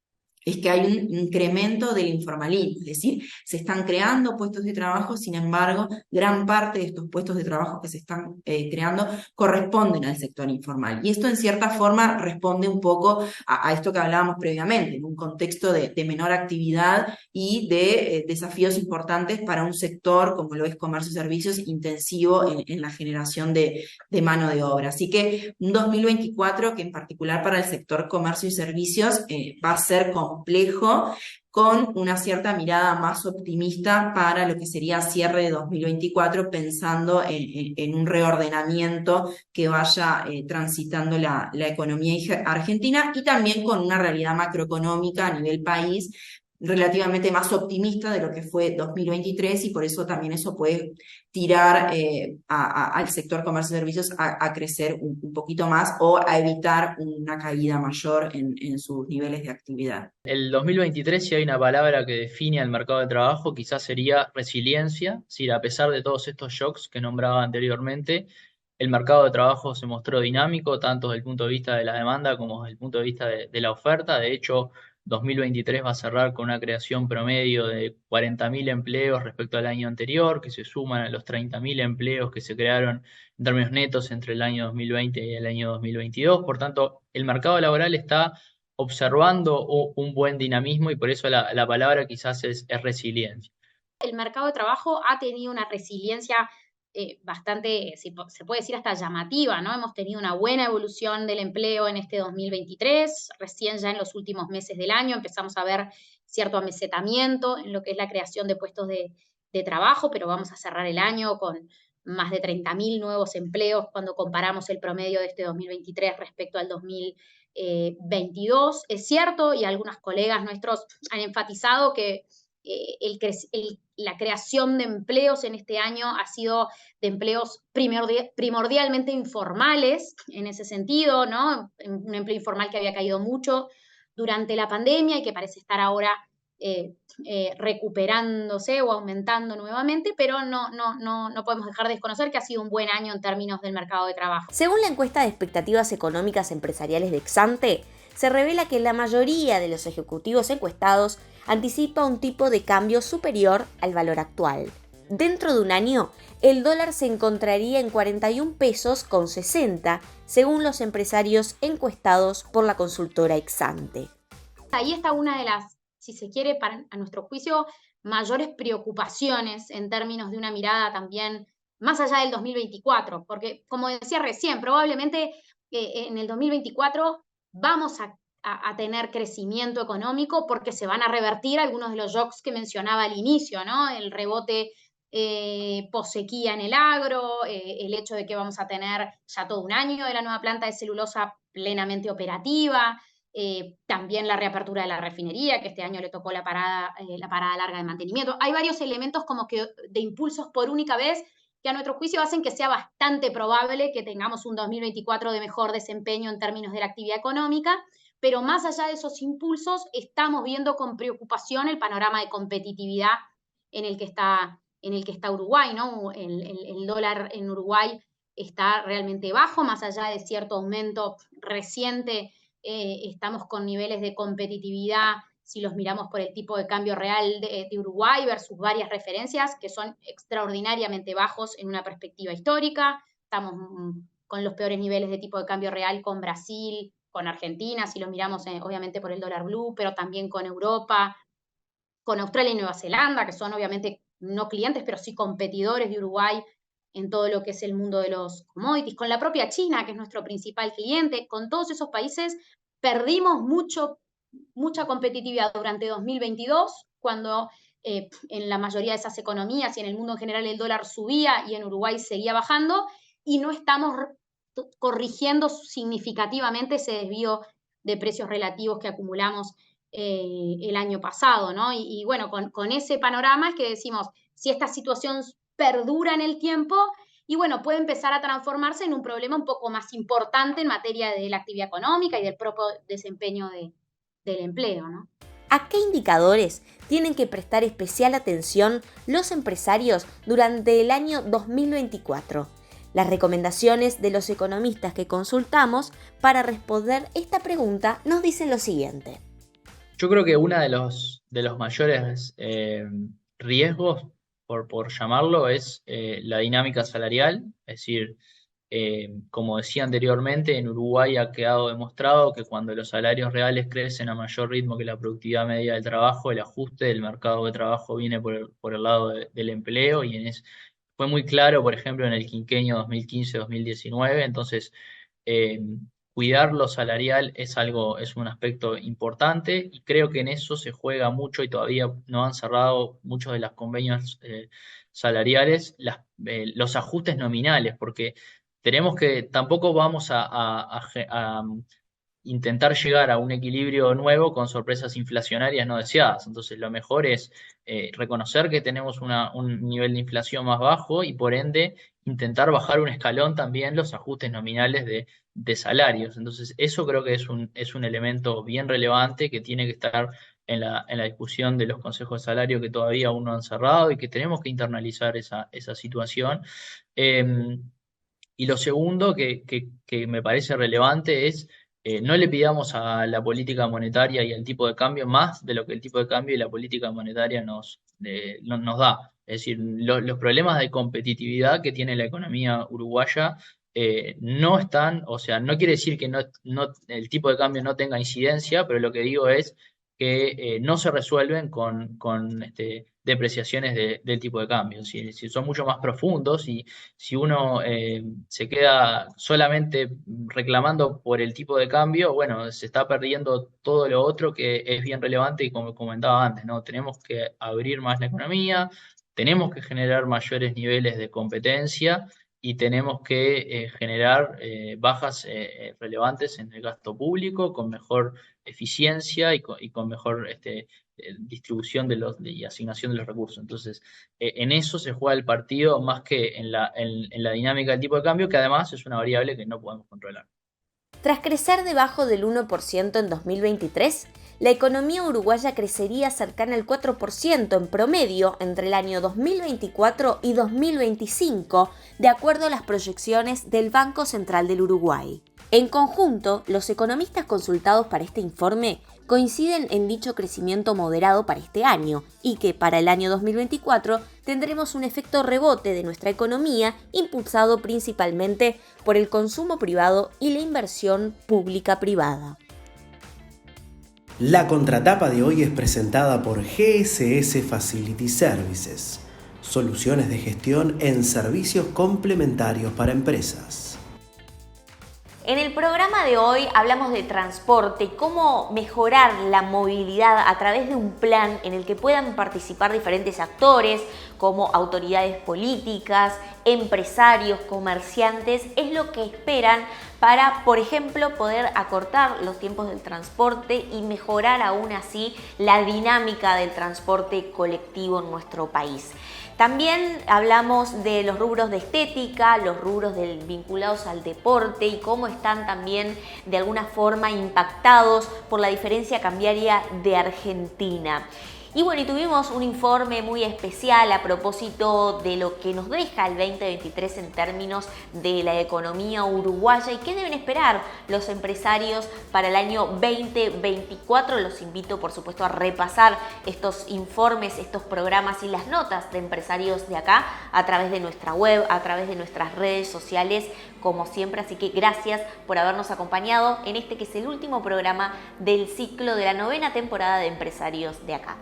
es que hay un incremento del informalismo, es decir, se están creando puestos de trabajo, sin embargo, gran parte de estos puestos de trabajo que se están creando corresponden al sector informal. Y esto en cierta forma responde un poco a esto que hablábamos previamente, en un contexto de menor actividad y de desafíos importantes para un sector como lo es comercio y servicios intensivo en la generación de mano de obra. Así que un 2024 que en particular para el sector comercio y servicios va a ser complejo, con una cierta mirada más optimista para lo que sería cierre de 2024, pensando en un reordenamiento que vaya transitando la economía argentina, y también con una realidad macroeconómica a nivel país relativamente más optimista de lo que fue 2023, y por eso también eso puede tirar al sector comercio y servicios a crecer un poquito más, o a evitar una caída mayor en sus niveles de actividad. El 2023, si hay una palabra que define al mercado de trabajo, quizás sería resiliencia. Sí, a pesar de todos estos shocks que nombraba anteriormente, el mercado de trabajo se mostró dinámico, tanto desde el punto de vista de la demanda como desde el punto de vista de la oferta. De hecho, 2023 va a cerrar con una creación promedio de 40.000 empleos respecto al año anterior, que se suman a los 30.000 empleos que se crearon en términos netos entre el año 2020 y el año 2022. Por tanto, el mercado laboral está observando un buen dinamismo, y por eso la palabra quizás es resiliencia. El mercado de trabajo ha tenido una resiliencia bastante, se puede decir hasta llamativa, ¿no? Hemos tenido una buena evolución del empleo en este 2023, recién ya en los últimos meses del año empezamos a ver cierto amesetamiento en lo que es la creación de puestos de trabajo, pero vamos a cerrar el año con más de 30.000 nuevos empleos cuando comparamos el promedio de este 2023 respecto al 2022. Es cierto, y algunos colegas nuestros han enfatizado que la creación de empleos en este año ha sido de empleos primordialmente informales, en ese sentido, ¿no? Un empleo informal que había caído mucho durante la pandemia y que parece estar ahora recuperándose o aumentando nuevamente, pero no podemos dejar de desconocer que ha sido un buen año en términos del mercado de trabajo. Según la encuesta de expectativas económicas empresariales de Exante, se revela que la mayoría de los ejecutivos encuestados anticipa un tipo de cambio superior al valor actual. Dentro de un año, el dólar se encontraría en 41 pesos con 60, según los empresarios encuestados por la consultora Exante. Ahí está una de las, si se quiere, a nuestro juicio, mayores preocupaciones en términos de una mirada también más allá del 2024, porque, como decía recién, probablemente en el 2024 vamos a tener crecimiento económico porque se van a revertir algunos de los shocks que mencionaba al inicio, ¿no? El rebote post-sequía en el agro, el hecho de que vamos a tener ya todo un año de la nueva planta de celulosa plenamente operativa, también la reapertura de la refinería, que este año le tocó la parada larga de mantenimiento. Hay varios elementos como que de impulsos por única vez que a nuestro juicio hacen que sea bastante probable que tengamos un 2024 de mejor desempeño en términos de la actividad económica, pero más allá de esos impulsos, estamos viendo con preocupación el panorama de competitividad en el que está Uruguay, ¿no? El dólar en Uruguay está realmente bajo, más allá de cierto aumento reciente, estamos con niveles de competitividad, si los miramos por el tipo de cambio real de Uruguay versus varias referencias, que son extraordinariamente bajos en una perspectiva histórica. Estamos con los peores niveles de tipo de cambio real con Brasil, con Argentina, si lo miramos obviamente por el dólar blue, pero también con Europa, con Australia y Nueva Zelanda, que son obviamente no clientes, pero sí competidores de Uruguay en todo lo que es el mundo de los commodities, con la propia China, que es nuestro principal cliente. Con todos esos países perdimos mucha competitividad durante 2022, cuando en la mayoría de esas economías y en el mundo en general el dólar subía y en Uruguay seguía bajando, y no estamos corrigiendo significativamente ese desvío de precios relativos que acumulamos el año pasado, ¿no? Y bueno, con ese panorama es que decimos, si esta situación perdura en el tiempo, y bueno, puede empezar a transformarse en un problema un poco más importante en materia de la actividad económica y del propio desempeño del empleo, ¿no? ¿A qué indicadores tienen que prestar especial atención los empresarios durante el año 2024? Las recomendaciones de los economistas que consultamos para responder esta pregunta nos dicen lo siguiente. Yo creo que uno de los mayores riesgos, por llamarlo, es la dinámica salarial. Es decir, como decía anteriormente, en Uruguay ha quedado demostrado que cuando los salarios reales crecen a mayor ritmo que la productividad media del trabajo, el ajuste del mercado de trabajo viene por el lado del empleo, y fue muy claro, por ejemplo, en el quinquenio 2015-2019. Entonces, cuidar lo salarial es un aspecto importante, y creo que en eso se juega mucho, y todavía no han cerrado muchos de los convenios salariales, los ajustes nominales, porque tampoco vamos a intentar llegar a un equilibrio nuevo con sorpresas inflacionarias no deseadas. Entonces, lo mejor es reconocer que tenemos un nivel de inflación más bajo, y por ende intentar bajar un escalón también los ajustes nominales de salarios. Entonces, eso creo que es un elemento bien relevante que tiene que estar en la discusión de los consejos de salario, que todavía aún no han cerrado, y que tenemos que internalizar esa situación. Y lo segundo que me parece relevante es no le pidamos a la política monetaria y al tipo de cambio más de lo que el tipo de cambio y la política monetaria nos da. Es decir, los problemas de competitividad que tiene la economía uruguaya no están, o sea, no quiere decir que el tipo de cambio no tenga incidencia, pero lo que digo es que no se resuelven con depreciaciones del tipo de cambio. Si son mucho más profundos, y si uno se queda solamente reclamando por el tipo de cambio, bueno, se está perdiendo todo lo otro que es bien relevante, y como comentaba antes, ¿no? Tenemos que abrir más la economía, tenemos que generar mayores niveles de competencia, y tenemos que generar bajas relevantes en el gasto público, con mejor eficiencia y con mejor distribución y asignación de los recursos. Entonces, en eso se juega el partido, más que en la dinámica del tipo de cambio, que además es una variable que no podemos controlar. Tras crecer debajo del 1% en 2023, la economía uruguaya crecería cercana al 4% en promedio entre el año 2024 y 2025, de acuerdo a las proyecciones del Banco Central del Uruguay. En conjunto, los economistas consultados para este informe coinciden en dicho crecimiento moderado para este año, y que para el año 2024 tendremos un efecto rebote de nuestra economía, impulsado principalmente por el consumo privado y la inversión pública-privada. La contratapa de hoy es presentada por GSS Facility Services, soluciones de gestión en servicios complementarios para empresas. En el programa de hoy hablamos de transporte y cómo mejorar la movilidad a través de un plan en el que puedan participar diferentes actores como autoridades políticas, empresarios, comerciantes. Es lo que esperan para, por ejemplo, poder acortar los tiempos del transporte y mejorar aún así la dinámica del transporte colectivo en nuestro país. También hablamos de los rubros de estética, los rubros vinculados al deporte, y cómo están también de alguna forma impactados por la diferencia cambiaria de Argentina. Y bueno, y tuvimos un informe muy especial a propósito de lo que nos deja el 2023 en términos de la economía uruguaya y qué deben esperar los empresarios para el año 2024. Los invito, por supuesto, a repasar estos informes, estos programas y las notas de empresarios de acá a través de nuestra web, a través de nuestras redes sociales, como siempre. Así que gracias por habernos acompañado en este que es el último programa del ciclo de la 9ª temporada de Empresarios de Acá.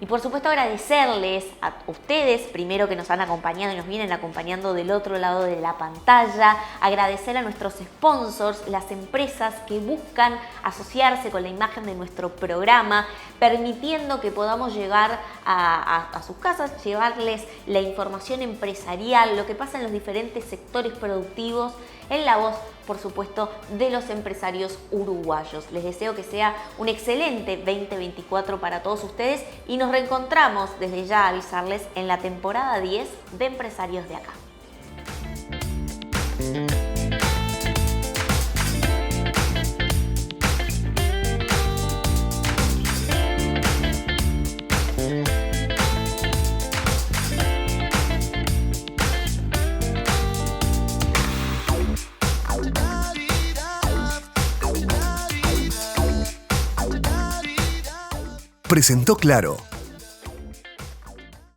Y por supuesto agradecerles a ustedes, primero, que nos han acompañado y nos vienen acompañando del otro lado de la pantalla. Agradecer a nuestros sponsors, las empresas que buscan asociarse con la imagen de nuestro programa, permitiendo que podamos llegar a sus casas, llevarles la información empresarial, lo que pasa en los diferentes sectores productivos, en la voz, por supuesto, de los empresarios uruguayos. Les deseo que sea un excelente 2024 para todos ustedes y nos reencontramos, desde ya avisarles, en la temporada 10 de Empresarios de Acá. Presentó Claro,